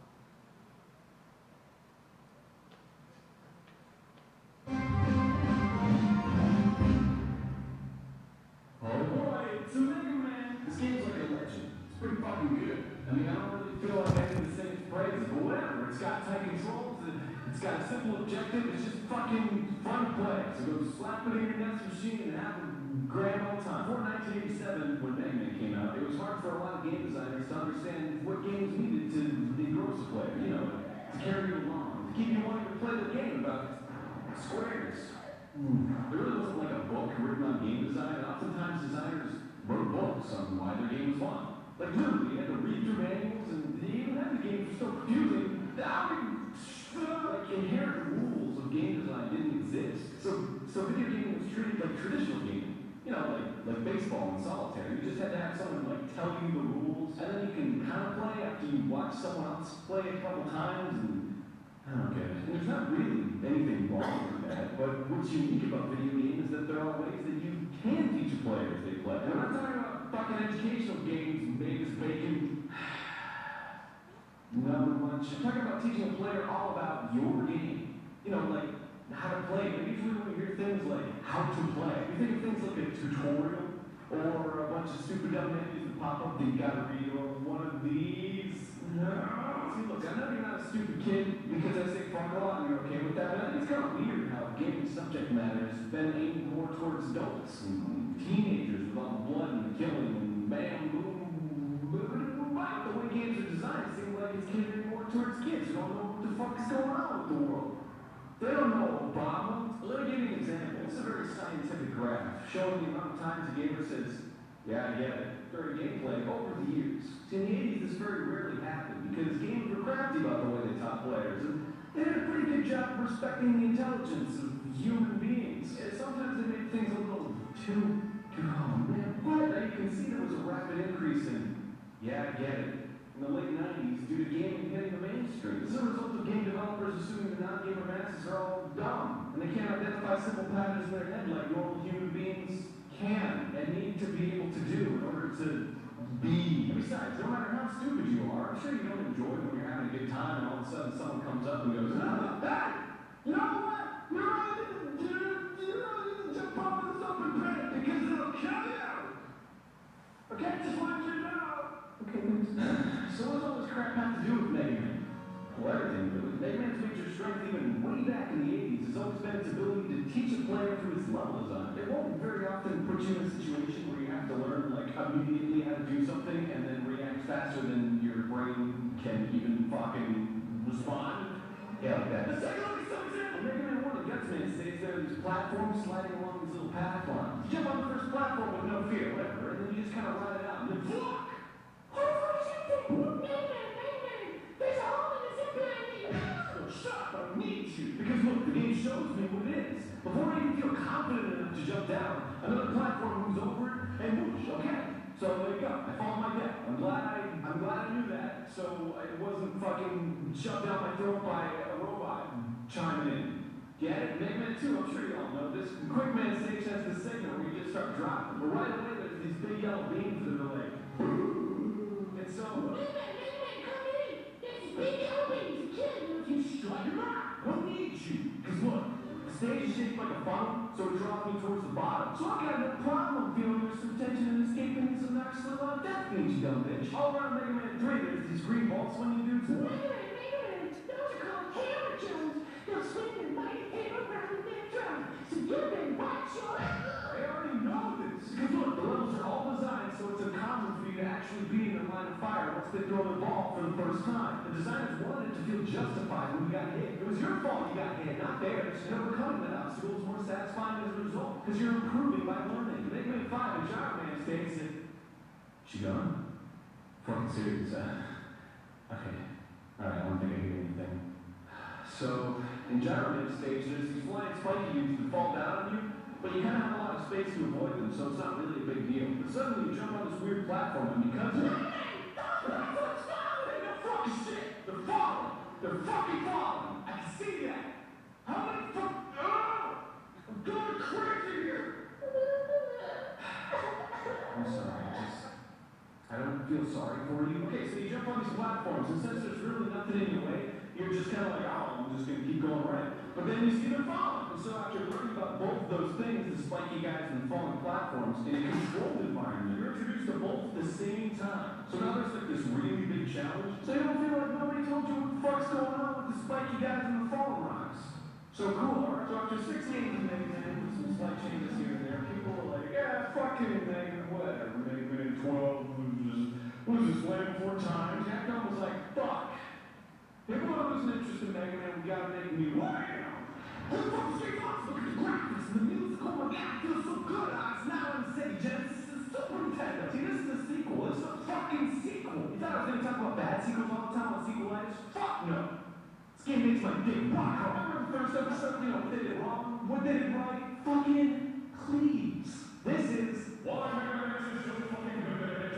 I mean, I don't really feel like I can sing its praises, but whatever. It's got tight controls, it's got a simple objective, it's just fucking fun to play. So go slap it in your next machine and have a grand old time. Before 1987, when Mega Man came out, it was hard for a lot of game designers to understand what games needed to engross a player, you know, to carry you along, to keep you wanting to play the game about squares. There really wasn't like a book written on game design, and oftentimes designers wrote books on why their game was fun. Like literally, you had to read through manuals, and even then the games were still confusing. Like inherent rules of game design didn't exist. So video gaming was treated like traditional gaming. You know, like baseball and solitaire. You just had to have someone like tell you the rules, and then you can kind of play after you watch someone else play a couple times. And I don't get it. And there's not really anything wrong with that. But what's unique about video games is that there are ways that you can teach a player as they play. And I'm not talking about fucking educational games made as bacon. Not much. I'm talking about teaching a player all about your game. You know, like how to play. Like usually when you hear things like how to play, you think of things like a tutorial or a bunch of stupid dumb menus that pop up that you gotta read or one of these. No. See, look, I know you're not a stupid kid because I say fuck a lot and you're okay with that, but I think it's kind of weird how gaming subject matter has been aimed more towards adults and teenagers with all the blood and the killing and bam, boom. But the way games are designed, it seems like it's catering more towards kids who don't know what the fuck is going on with the world. They don't know Obama. Let me give you an example. It's a very scientific graph showing the amount of times a gamer says, yeah, I get it, during gameplay over the years. See, in the 80s, this very rarely happened because games were crafty about the way they taught players. And they did a pretty good job of respecting the intelligence of human beings. And sometimes they made things a little too, oh man. But now you can see there was a rapid increase in, yeah, I get it, in the late 90s due to gaming hitting the mainstream. This is a result of game developers assuming the non-gamer masses are all dumb and they can't identify simple patterns in their head like normal human beings can and need to be able to do in order to be. And besides, no matter how stupid you are, I'm sure you don't enjoy when you're having a good time and all of a sudden someone comes up and goes, hey, you know what? You really need to jump off this open pit because it'll kill you. Okay, just let you know. Okay, so what does all this crap have to do with Mega Man? Well, everything really. Mega Man's major strength, even way back in the 80s, has always been its ability to teach a player through its level design. It won't very often put you in a situation where you have to learn, like, immediately how to do something and then react faster than your brain can even fucking respond. Yeah, like that. The second one is so example. Mega Man 1 and Gutsman states there are these platforms sliding along these little path lines. You jump on the first platform with no fear, whatever, and then you just kind of ride it out, and then fuck! There's a hole in the zip line. Shut up, I need you. Because look, the game shows me what it is. Before I even feel confident enough to jump down, another platform moves over it and whoosh, okay. So there you go. I followed my death. I'm glad I knew that, so it wasn't fucking shoved down my throat by a robot chiming in. Get it? Mega Man 2, I'm sure you all know this. Quick Man stage has the signal where you just start dropping. But right away there's these big yellow beams that are like, and so don't need you. Because look, the stage is shaped like a funnel, so it draws me towards the bottom. So I got no problem feeling there's some tension and escaping into some nice little death beams, you dumb bitch. All around Mega Man 3, there's these green balls swinging dudes. Mega Man, those are called camera drones. They'll swing and bite and around their drum. So you can watch your... I already know this. Because look, the levels are all designed so it's uncommon for you to actually be in the line of fire once they throw the ball for the first time. The designers wanted it to feel justified when you got hit. It was your fault you got hit, not theirs. And overcoming that obstacle is more satisfying as a result. Because you're improving by learning. Mega Man 5 and Gyro Man states that... She gone? Fucking serious, Okay. Alright, I don't think I hear anything. So, in Gyro Man stage, there's these flying spiky dudes that fall down on you, but you kind of have a lot of space to avoid them, so it's not really a big deal. But suddenly you jump on this weird platform, and because of... They're falling! They're fucking falling! I can see that! How many fuck... I'm going crazy here! I'm sorry, I don't feel sorry for you. Okay, so you jump on these platforms, and since there's really nothing in your way, you're just kind of like, oh, I'm just going to keep going right. But then you see them falling. And so after learning about both of those things, the spiky guys and the falling platforms, in a controlled environment, you're introduced to both at the same time. So now there's like this really big challenge. So you don't feel like nobody told you what the fuck's going on with the spiky guys and the falling rocks. So cool, alright? So after 6 games of Mega Man, with some slight changes here and there, people are like, yeah, fucking Mega Man, whatever. Mega Man 12 was just land 4 times. Capcom was like, fuck. If we want to lose an interest in Mega Man, we gotta make a new one. Look at the graphics and the music. Oh my god, it feels so good. It's not on Sega Genesis, it's Super Nintendo. See, this is a sequel. It's a fucking sequel. You thought I was gonna talk about bad sequels all the time on sequelitis? Fuck no. This game makes my dick rock hard. Remember the first episode, you know, what they did wrong? What they did right? Fucking please. This is why Mega Man is so fucking good.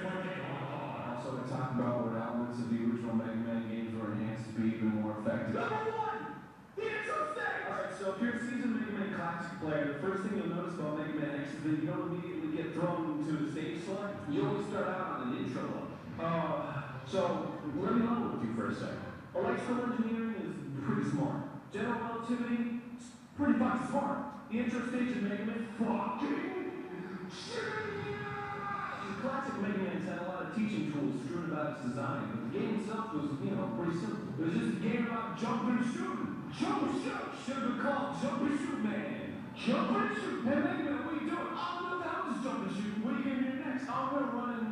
Also, I talked about what elements of the original Mega Man games were enhanced to be even more effective. Number 1! The intro stage! Alright, so if you're a seasoned Mega Man Classic player, the first thing you'll notice about Mega Man X is that you don't immediately get thrown into a stage select. You always start out on an intro level. So, let me level with you for a second. Electrical engineering is pretty smart. General relativity, it's pretty fucking smart. The intro stage of Mega Man, fucking the classic Mega Man's had a lot of teaching tools strewn about its design, but the game itself was, you know, pretty simple. It was just a game about jump and shoot. Jump and shoot! Should have been called Jump and Shoot Man. Jump and shoot! Hey Mega Man, what are you doing? Oh, no, that was just jump and shoot. What are you gonna do next? I'm gonna run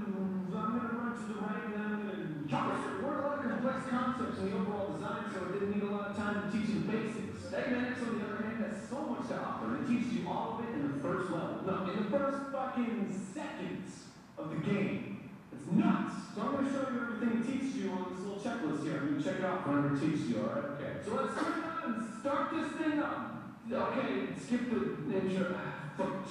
to the right and then I'm gonna jump and shoot. There were a lot of complex concepts in the overall design, so it didn't need a lot of time to teach you the basics. Mega Man X, on the other hand, has so much to offer. It teaches you all of it in the first level. No, in the first fucking seconds of the game. It's nuts. So I'm going to show you everything it teaches you on this little checklist here. I'm going to check it out whenever it teaches you, alright? Okay. So let's turn it on and start this thing up. Okay, skip the intro. Okay,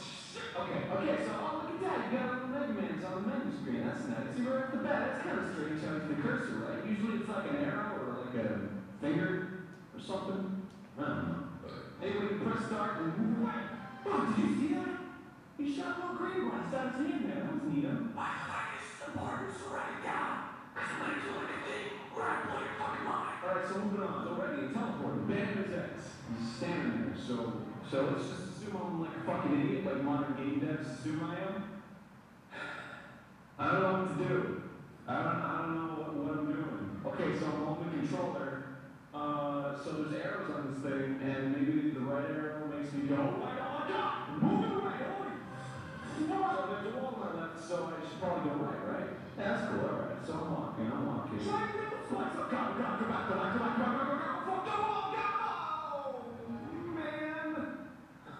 so oh, look at that. You got a little Mega Man's on the menu screen. That's nice. See, right off the bat, that's kind of strange how it's the cursor, right? Usually it's like an arrow or like a finger or something. I don't know. Anyway, you press start and what? Oh, did you see that? He shot a little green blast out his hand there. That was neat, huh? Why is the important to write it down? Because I'm going to do like a thing where I blow your fucking mind. Alright, so moving on. So ready, teleporting. Banner's X. He's standing there. So let's just assume I'm like a fucking idiot, like modern game devs assume I am. I don't know what to do. I don't know what I'm doing. Okay, so I'm holding the controller. thing, and maybe the right arrow makes me go, oh my god, move it right, holy. So there's a wall on my left, so I should probably go right, right? Yeah, that's cool, alright. So I'm walking. Try to get the flex up, come back, go, fuck the wall, go! Man.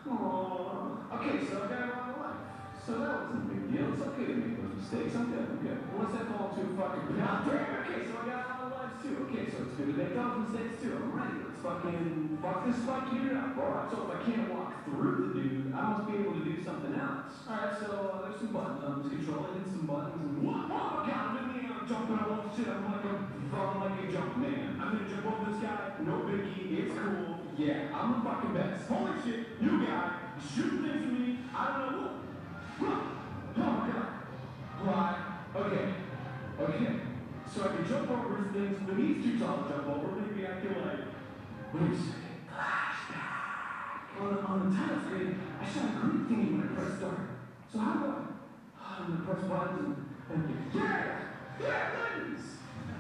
Oh. Okay, so I got it on the life. So that wasn't a big deal. It's okay to make those mistakes. I'm good. What's that called too fucking okay, so I got it on the lives too. Okay, so it's good to make those mistakes too. I'm ready. Let's fucking fuck this fucking unit up. Alright, so if I can't walk through the dude, I must be able to do something else. Alright, so there's some buttons. I'm just controlling some buttons and what? Oh my god, I'm in the air, I'm jumping all shit. I'm like a jump man. I'm gonna jump over this guy. No biggie. It's cool. Yeah, I'm the fucking best. Holy shit, new guy, shooting things at me. I don't know. Oh my god. Why? Okay. So I can jump over things, but he's too tall to jump over. Maybe I can like, wait a second. Flashback. On the title screen, I shot a green thingy when I pressed start. So how do I'm gonna press buttons and yeah, buttons.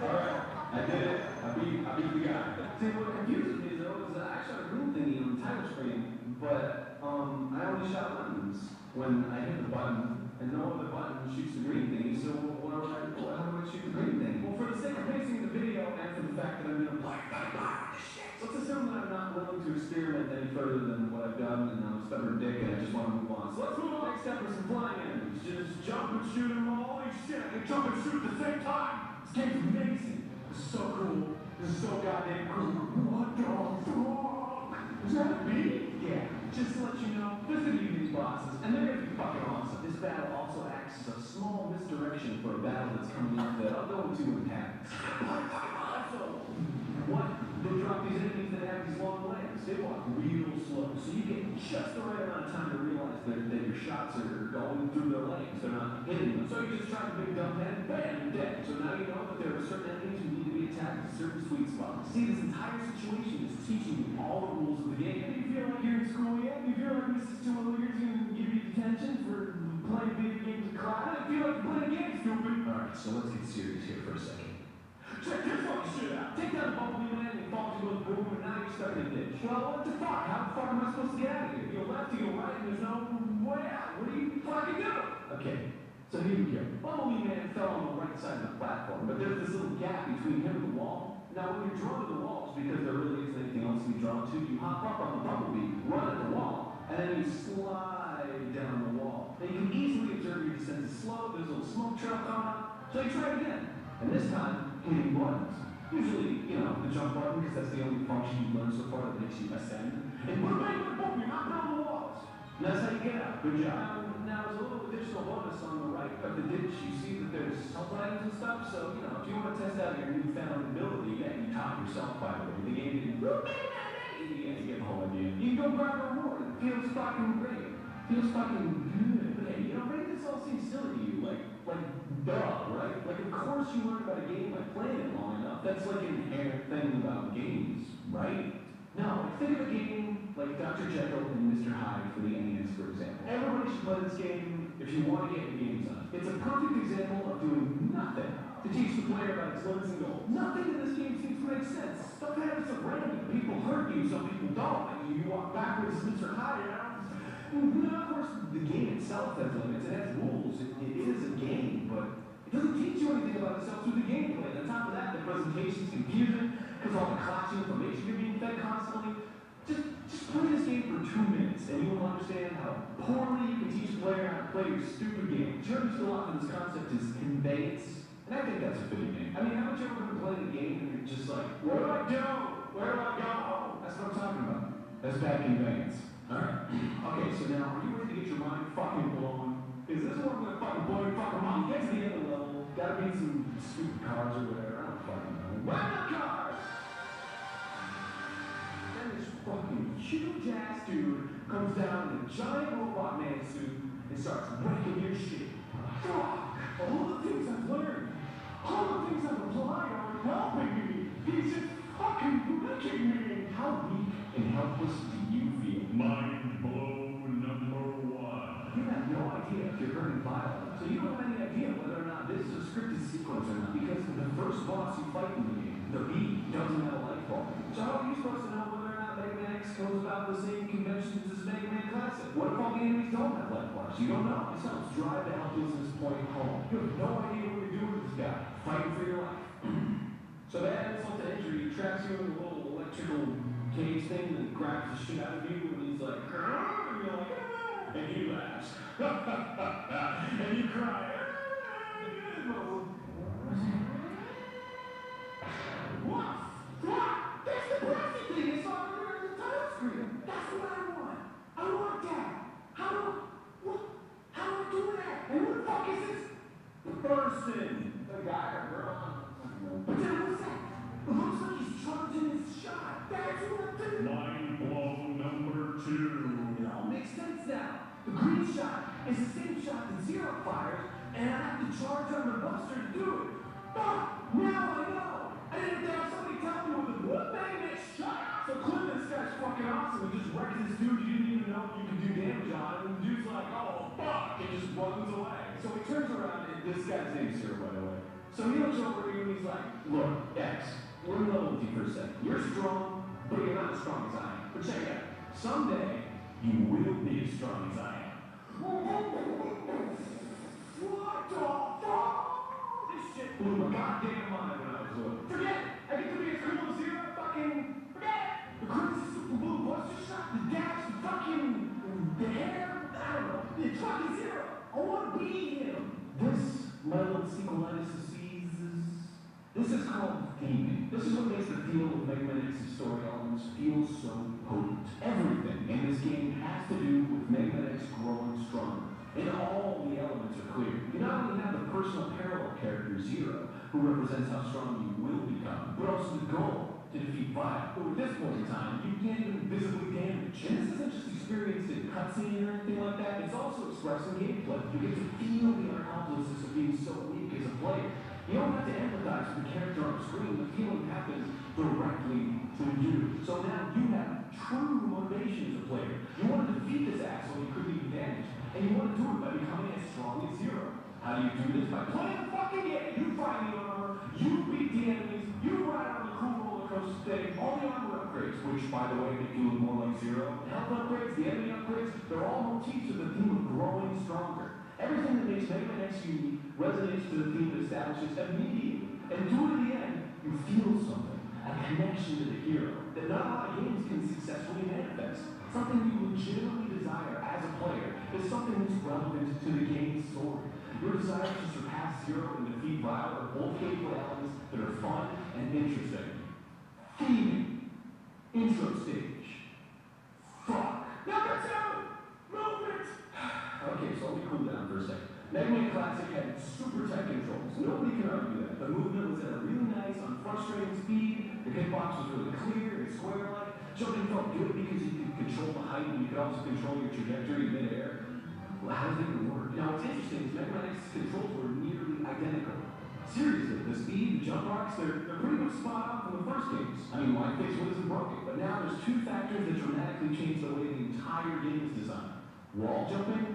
Alright, I did it. I beat the guy. See, what confuses me though is that I shot a green thingy on the title screen, but I only shot buttons when I hit the button, and no other button shoots the green thing. So how do I shoot the green thing? Well, for the sake of pacing the video and for the fact that I'm gonna let's assume that I'm not willing to experiment any further than what I've done, and I'm a stubborn dick, and I just want to move on. So let's move on. Next step are some flying enemies. Just jump and shoot them. Holy shit! I can jump and shoot at the same time. This game's amazing. This is so cool. This is so goddamn cool. What the fuck? Is that me? Yeah. Just to let you know, there's gonna be these bosses, and they're gonna be fucking awesome. This battle also acts as a small misdirection for a battle that's coming up that I'll go into when it happens. What? They drop these enemies that have these long legs. They walk real slow, so you get just the right amount of time to realize that your shots are going through their legs. They're not hitting them. So you just try the big dumb head, bam, you're dead. So now you know that there are certain enemies who need to be attacked at certain sweet spots. See, this entire situation is teaching you all the rules of the game. And you feel like you're in school yet? You feel like Mrs. Tooliger's gonna give you detention for playing video games in class? I feel like you're playing a game, stupid. Alright, so let's get serious here for a second. Check this fucking shit out. Take down the Bumblebee Man and fall into a boom, and now you're stuck in a ditch. Well, what the fuck? How the fuck am I supposed to get out of here? You go left, you go right, and there's no way out. What do you fucking do? Okay, so here we go. Bumblebee Man fell on the right side of the platform, but there's this little gap between him and the wall. Now, when you're drawn to the walls, because there really isn't anything else to be drawn to, you hop up on the Bumblebee, run at the wall, and then you slide down the wall. Now, you can easily observe your descent is slow. There's a little smoke trail coming up, so you try it again. And this time, hitting buttons. Usually, the jump button, because that's the only function you've learned so far that makes you ascend. And boom, you're not down the walls. And that's how you get out. Good job. Now, there's a little additional bonus on the right of the ditch. You see that there's health items and stuff, so, if you want to test out your newfound ability, yeah, you top yourself, by the way. The game didn't you get the whole idea. You can go grab a reward. It feels fucking great. Feels fucking good. But hey, maybe this all seems silly to you. Like, duh, right? Like, of course you learn about a game by playing it long enough. That's like an inherent thing about games, right? No, think of a game like Dr. Jekyll and Mr. Hyde for the NES, for example. Everybody should play this game if you want to get your games on. It's a perfect example of doing nothing to teach the player about its limits and goals. Nothing in this game seems to make sense. Stuff happens so random. People hurt you, some people don't. Like, you walk backwards as Mr. Hyde, of course, the game itself has limits. It has rules. It is a game, but it doesn't teach you anything about itself through the gameplay. And on top of that, the presentation's confusing because all the clashing information you're being fed constantly. Just play this game for 2 minutes, and you will understand how poorly you can teach a player how to play your stupid game. Jeremy still often this concept is conveyance, and I think that's a fitting name. I mean, haven't you ever been playing a game and you're just like, where do I do? Where do I go? That's what I'm talking about. That's bad conveyance. Alright. Okay, so now, are you ready to get your mind fucking blown? Is this where I'm gonna fucking blow your fucking mind? Get to the end of the level. Gotta beat some stupid cars or whatever. I don't fucking know. Random cars! Then this fucking huge ass dude comes down in a giant robot man suit and starts wrecking your shit. Fuck! All the things I've learned, all the things I've applied aren't helping me. He's just fucking wrecking me. How weak and helpless do you feel? Mind blown #1. You have no idea if you're hurting violence. So you don't have any idea whether or not this is a scripted sequence or not. Because the first boss you fight in the game, the bee, doesn't have a life bar. So how are you supposed to know whether or not they goes about the same conventions as Mega Man Classic. What if all the enemies don't have life bars? You don't know. This helps drive the helplessness point home. You have no idea what you're doing with this guy. Fighting for your life. So that insult to injury, he traps you in a little electrical cage thing and grabs the shit out of you and he's like, "Arr!" and you're like, "Ah!" and he laughs. And you cry. What? What? That's the plastic thing. It's all over the title screen. That's what I want. I want that. How do I do that? And who the fuck is this person? The guy or girl? But then what's that? It looks like he's charging his shot. That's what I'm doing. Mind blow number 2. It all makes sense now. The green shot is the same shot that Zero fires, and I have to charge on the buster to do it. Fuck! Now I know! I didn't have somebody tell me with a what bang that shot! So clearly this guy's fucking awesome. He just wrecks this dude you didn't even know you could do damage on, and the dude's like, oh fuck! And just runs away. So he turns around, and this guy's name's Zero, by the way. So he looks over at you and he's like, look, X, we're in love with you for a second. You're strong, but you're not as strong as I am. But check it out. Someday, you will be as strong as I am. What the fuck? This shit blew my goddamn mind when I was little. Forget it! I get to be as cool as Zero, fucking forget it! The crazy super blue buster shot, the dash, the fucking the hair, I don't know. It's fucking Zero. I want to be him. This, my little sequelitis diseases. This is called theming. This is what makes the feel of Mega Man X's story elements feel so potent. Everything in this game has to do with Mega Man X growing stronger. And all the elements are clear. You not only have the personal parallel character Zero, who represents how strong you will become, but also the goal to defeat Vile. But at this point in time, you can't even visibly damage. And this isn't just experienced in cutscene or anything like that, it's also expressed in gameplay. You get to feel the utter helplessness of being so weak as a player. You don't have to empathize with the character on screen. The feeling happens directly to you. So now you have true motivation as a player. You want to defeat this asshole you couldn't even damage. And you want to do it by becoming as strong as Zero. How do you do this? By playing the fucking game. You find the armor, you beat the enemies, you ride on the cool roller coaster thing, all the armor upgrades, which by the way make you look more like Zero. Health upgrades, the enemy upgrades, they're all motifs of the theme of growing stronger. Everything that makes Mega Man X unique resonates to the theme it establishes immediately. And to the end, you feel something, a connection to the hero, that not a lot of games can successfully manifest. Something you legitimately desire as a player is something that's relevant to the game's story. Your desire to surpass Zero and defeat Vile are both gameplay elements that are fun and interesting. Theming. Intro stage. Fuck. Number 2! Movement! Okay, so let me cool down for a second. Mega Man Classic had super tight controls. Nobody can argue that. The movement was at a really nice, unfrustrating speed. The hitbox was really clear and square-like. Jumping felt good because you could control the height and you could also control your trajectory mid-air. Well, how does it even work? Now, what's interesting is Mega Man X's controls were nearly identical. Seriously, the speed, the jump arcs, they're pretty much spot on from the first games. I mean, why fix what isn't broken? But now there's two factors that dramatically change the way the entire game is designed. Wall jumping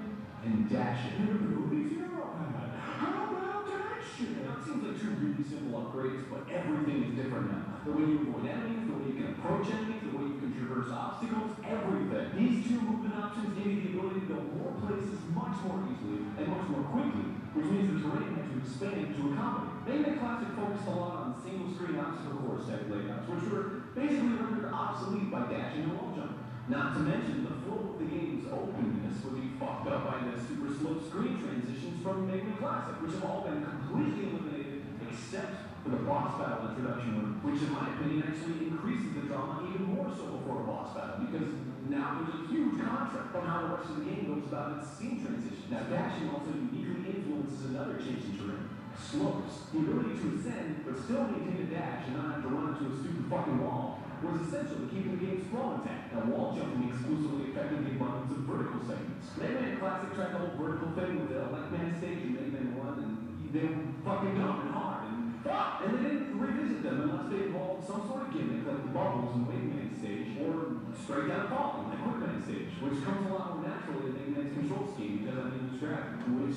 and dashing. How about dashing? Now, it seems like two really simple upgrades, but everything is different now. The way you avoid enemies, the way you can approach enemies, the way you can traverse obstacles, everything. These two movement options give you the ability to go more places much more easily and much more quickly, which means the terrain had to expand to accommodate. Mega Man Classic focused a lot on single-screen obstacle course type layouts, which were basically rendered obsolete by dashing and wall jumping. Not to mention, the flow of the game's openness would be fucked up by the super slow screen transitions from Mega Man Classic, which have all been completely eliminated except for the boss battle introduction, which in my opinion actually increases the drama even more so before a boss battle, because now there's a huge contrast from how the rest of the game goes about its scene transition. Now, dashing also uniquely influences another change in terrain. Slopes. The ability to ascend, but still maintain a dash and not have to run into a stupid fucking wall, was essential to keeping the game's flow intact. Now, wall jumping exclusively affected the abundance of vertical segments. Mega Man Classic tried the whole vertical thing with the Like Man stage in Mega Man 1, and they were fucking dumb and hard, and fuck! And they didn't revisit them unless they involved some sort of gimmick like the bubbles in Wave Man stage, or straight down fall in the Quick Man stage, which comes a lot more naturally in Mega Man's control scheme because I mean, it's gravity, which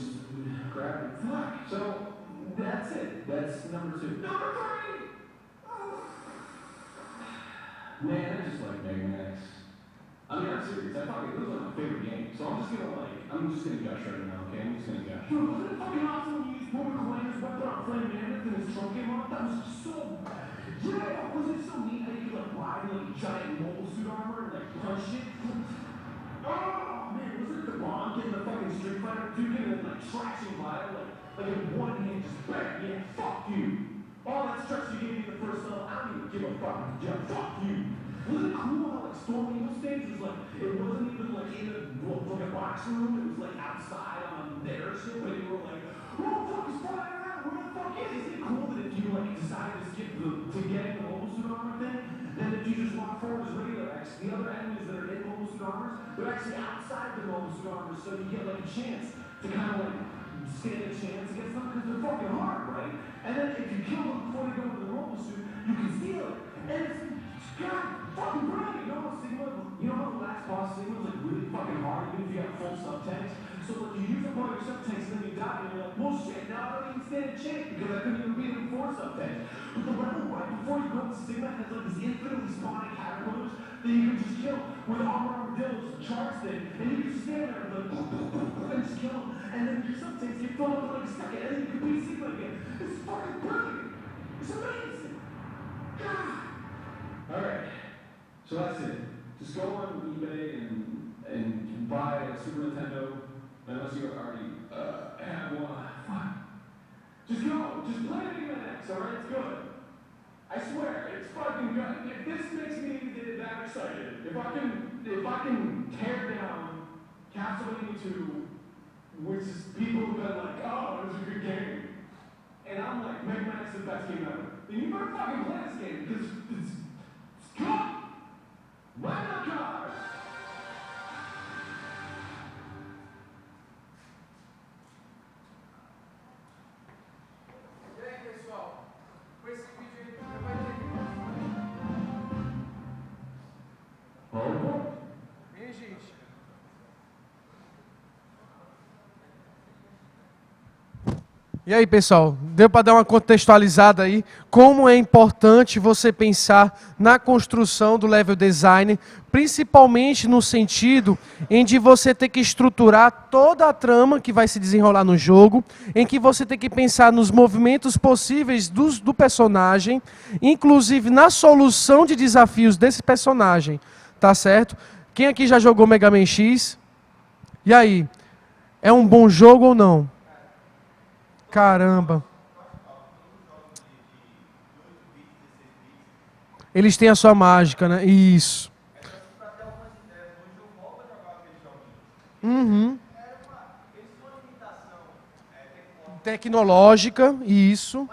gravity. Fuck! So, that's it. That's number 2. Number 3! Man, I just like Mega Man X. I mean, I'm serious. I fucking, those are my favorite games. So I'm just gonna gush right now, okay? I'm just gonna gush. Dude, wasn't it fucking awesome when you used Boomer Colander's weapon on Flame Mammoth and his trunk came off? That was so... Yeah, wasn't it so neat how you could, like, ride in, like, giant mobile suit armor and, like, punch shit? Oh, man, wasn't it the bomb getting the fucking Street Fighter 2 getting it, like, trashing Lyle? Like in one hand, just bang, yeah, fuck you. All that stress you gave me in the first level, I don't even give a fuck. Yeah, fuck you. Wasn't it cool how, like, Storm Eagle stage was, like, it wasn't even, like, in a box room, it was, like, outside on the airship, and you were like, who the fuck is flying around? Where the fuck is? Isn't it cool that if you, like, decided to skip to get in the mobile suit armor thing, then if you just walk forward as regular X, the other enemies that are in mobile suit armors, they're actually outside the mobile suit armor, so you get, like, a chance to kind of, like, stand a chance against them because they're fucking hard, right? And then if you kill them before they go into the mobile suit, you can steal it. And it's, God, fucking brilliant. You know how the last boss Sigma is like really fucking hard, even if you have full sub-tanks? So like you use up all your sub-tanks and then you die and you're like, well shit, now I don't even stand a chance because I couldn't even beat him before sub-tanks. But the level right before you go into Sigma has like this infinitely spawning caterpillars that you can just kill with armadillos, charge thing, and you can stand there and like, and just kill them. And then your sub-tanks get filled up in like a second, and then you can beat Sigma again. It's fucking brilliant. It's amazing. God. Alright, so that's it. Just go on eBay and buy a Super Nintendo, unless you already have one. Fuck. Just go. Just play Mega Man X, alright? It's good. I swear, it's fucking good. If this makes me that excited, if I can tear down Castlevania 2, which is people who've been like, oh, it was a good game, and I'm like, Mega Man X is the best game ever, then you better fucking play this game, because it's good. Why not God? E aí, pessoal? Com esse vídeo ele vai ter... Minha gente. E aí, pessoal, deu para dar uma contextualizada aí como é importante você pensar na construção do level design, principalmente no sentido em de você ter que estruturar toda a trama que vai se desenrolar no jogo, em que você tem que pensar nos movimentos possíveis do personagem, inclusive na solução de desafios desse personagem, tá certo? Quem aqui já jogou Mega Man X? E aí, é um bom jogo ou não? Caramba. Eles têm a sua mágica, né? Isso. Uhum. Tecnológica, isso.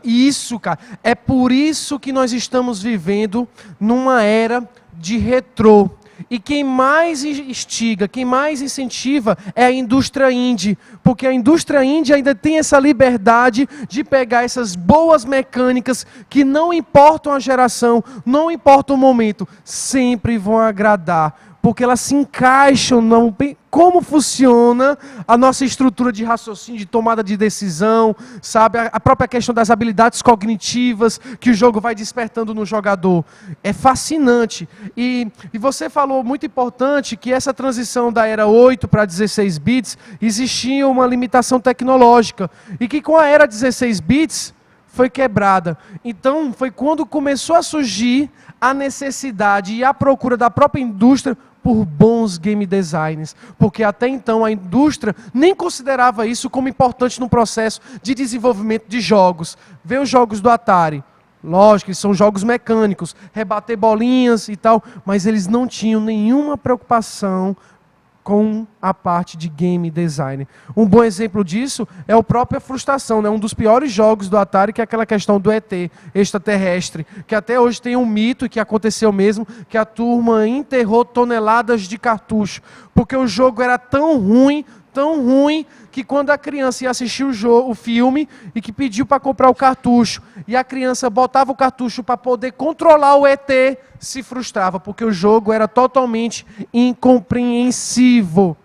Isso, cara. É por isso que nós estamos vivendo numa era de retrô. E quem mais instiga, quem mais incentiva é a indústria indie, porque a indústria indie ainda tem essa liberdade de pegar essas boas mecânicas que não importam a geração, não importa o momento, sempre vão agradar, porque elas se encaixam no como funciona a nossa estrutura de raciocínio, de tomada de decisão, sabe? A própria questão das habilidades cognitivas que o jogo vai despertando no jogador. É fascinante. E você falou muito importante que essa transição da era 8 para 16 bits existia uma limitação tecnológica e que com a era 16 bits foi quebrada. Então foi quando começou a surgir a necessidade e a procura da própria indústria por bons game designers, porque até então a indústria nem considerava isso como importante no processo de desenvolvimento de jogos. Vê os jogos do Atari, lógico, eles são jogos mecânicos, rebater bolinhas e tal, mas eles não tinham nenhuma preocupação com a parte de game design. Um bom exemplo disso é o próprio Frustração, né? Um dos piores jogos do Atari, que é aquela questão do ET, extraterrestre, que até hoje tem um mito, e que aconteceu mesmo, que a turma enterrou toneladas de cartucho, porque o jogo era tão ruim, que quando a criança ia assistir o filme e que pediu para comprar o cartucho, e a criança botava o cartucho para poder controlar o ET, se frustrava, porque o jogo era totalmente incompreensível.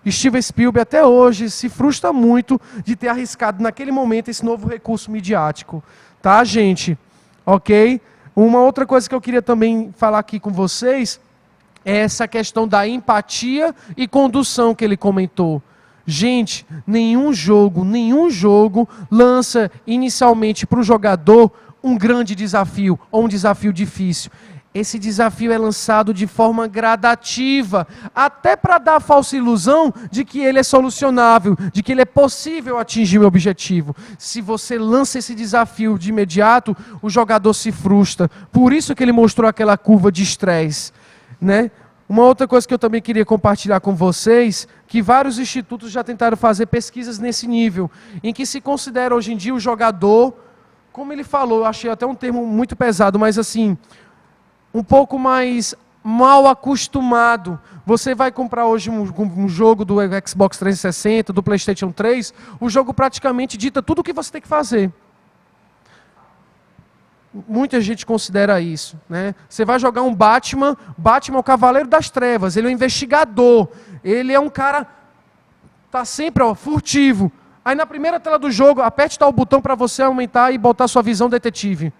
Steven Spielberg até hoje se frustra muito de ter arriscado naquele momento esse novo recurso midiático. Tá, gente? Ok? Uma outra coisa que eu queria também falar aqui com vocês é essa questão da empatia e condução que ele comentou. Gente, nenhum jogo lança inicialmente para o jogador um grande desafio ou um desafio difícil. Esse desafio é lançado de forma gradativa, até para dar a falsa ilusão de que ele é solucionável, de que ele é possível atingir o objetivo. Se você lança esse desafio de imediato, o jogador se frustra. Por isso que ele mostrou aquela curva de estresse, né? Uma outra coisa que eu também queria compartilhar com vocês, que vários institutos já tentaram fazer pesquisas nesse nível, em que se considera hoje em dia o jogador, como ele falou, eu achei até um termo muito pesado, mas assim, um pouco mais mal acostumado. Você vai comprar hoje um jogo do Xbox 360, do PlayStation 3, o jogo praticamente dita tudo o que você tem que fazer. Muita gente considera isso, né? Você vai jogar um Batman é o Cavaleiro das Trevas, ele é um investigador, ele é um cara, tá sempre furtivo. Aí na primeira tela do jogo, aperte tal botão para você aumentar e botar sua visão detetive.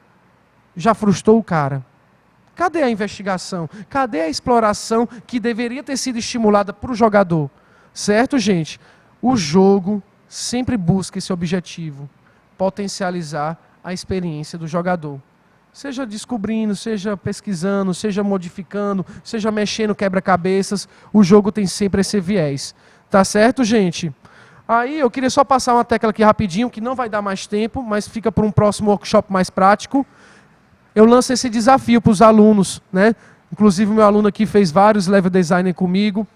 Já frustrou o cara. Cadê a investigação? Cadê a exploração que deveria ter sido estimulada para o jogador? Certo, gente? O jogo sempre busca esse objetivo, potencializar a experiência do jogador. Seja descobrindo, seja pesquisando, seja modificando, seja mexendo quebra-cabeças, o jogo tem sempre esse viés. Tá certo, gente? Aí eu queria só passar uma tecla aqui rapidinho, que não vai dar mais tempo, mas fica para um próximo workshop mais prático. Eu lanço esse desafio para os alunos, né? Inclusive o meu aluno aqui fez vários level design comigo.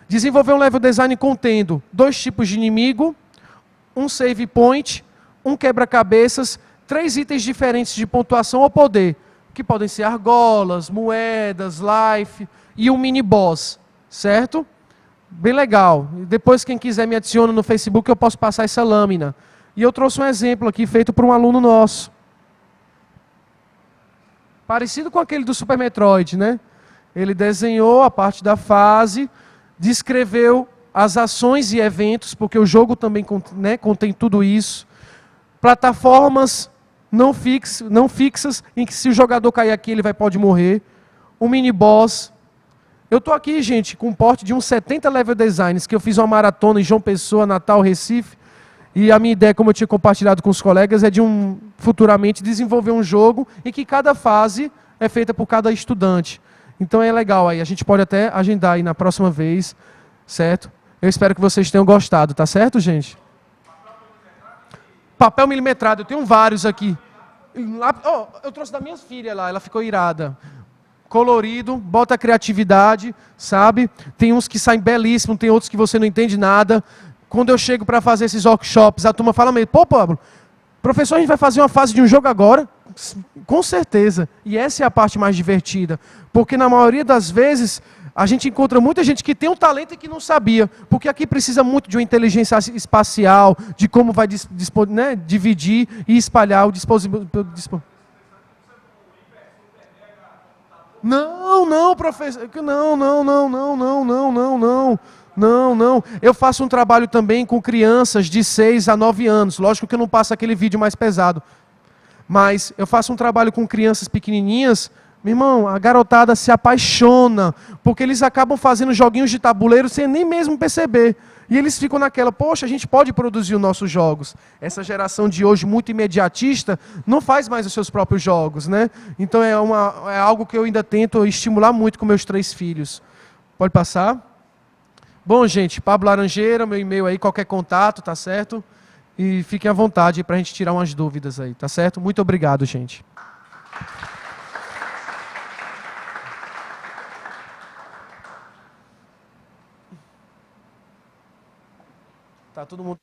Desenvolver um level design contendo 2 tipos de inimigo, um save point, um quebra-cabeças, 3 itens diferentes de pontuação ou poder, que podem ser argolas, moedas, life e um mini boss, certo? Bem legal. Depois quem quiser me adiciona no Facebook, eu posso passar essa lâmina. E eu trouxe um exemplo aqui feito por um aluno nosso. Parecido com aquele do Super Metroid, né? Ele desenhou a parte da fase, descreveu as ações e eventos, porque o jogo também contém tudo isso. Plataformas não fixas, em que se o jogador cair aqui, ele pode morrer. Um mini boss. Eu estou aqui, gente, com um porte de uns 70 level designs, que eu fiz uma maratona em João Pessoa, Natal, Recife. E a minha ideia, como eu tinha compartilhado com os colegas, é de futuramente desenvolver um jogo em que cada fase é feita por cada estudante. Então é legal aí, a gente pode até agendar aí na próxima vez, certo? Eu espero que vocês tenham gostado, tá certo, gente? Papel milimetrado, eu tenho vários aqui. Eu trouxe da minha filha lá, ela ficou irada. Colorido, bota criatividade, sabe? Tem uns que saem belíssimos, tem outros que você não entende nada. Quando eu chego para fazer esses workshops, a turma fala meio, pô, Pablo, professor, a gente vai fazer uma fase de um jogo agora? Com certeza. E essa é a parte mais divertida. Porque na maioria das vezes, a gente encontra muita gente que tem um talento e que não sabia. Porque aqui precisa muito de uma inteligência espacial, de como vai dividir e espalhar o dispositivo. Não, professor. Não. Eu faço um trabalho também com crianças de 6 a 9 anos. Lógico que eu não passo aquele vídeo mais pesado. Mas eu faço um trabalho com crianças pequenininhas. Meu irmão, a garotada se apaixona. Porque eles acabam fazendo joguinhos de tabuleiro sem nem mesmo perceber. E eles ficam naquela, poxa, a gente pode produzir os nossos jogos. Essa geração de hoje muito imediatista não faz mais os seus próprios jogos, né? Então é algo que eu ainda tento estimular muito com meus 3 filhos. Pode passar? Bom, gente, Pablo Laranjeira, meu e-mail aí, qualquer contato, tá certo? E fiquem à vontade para a gente tirar umas dúvidas aí, tá certo? Muito obrigado, gente. Tá todo mundo...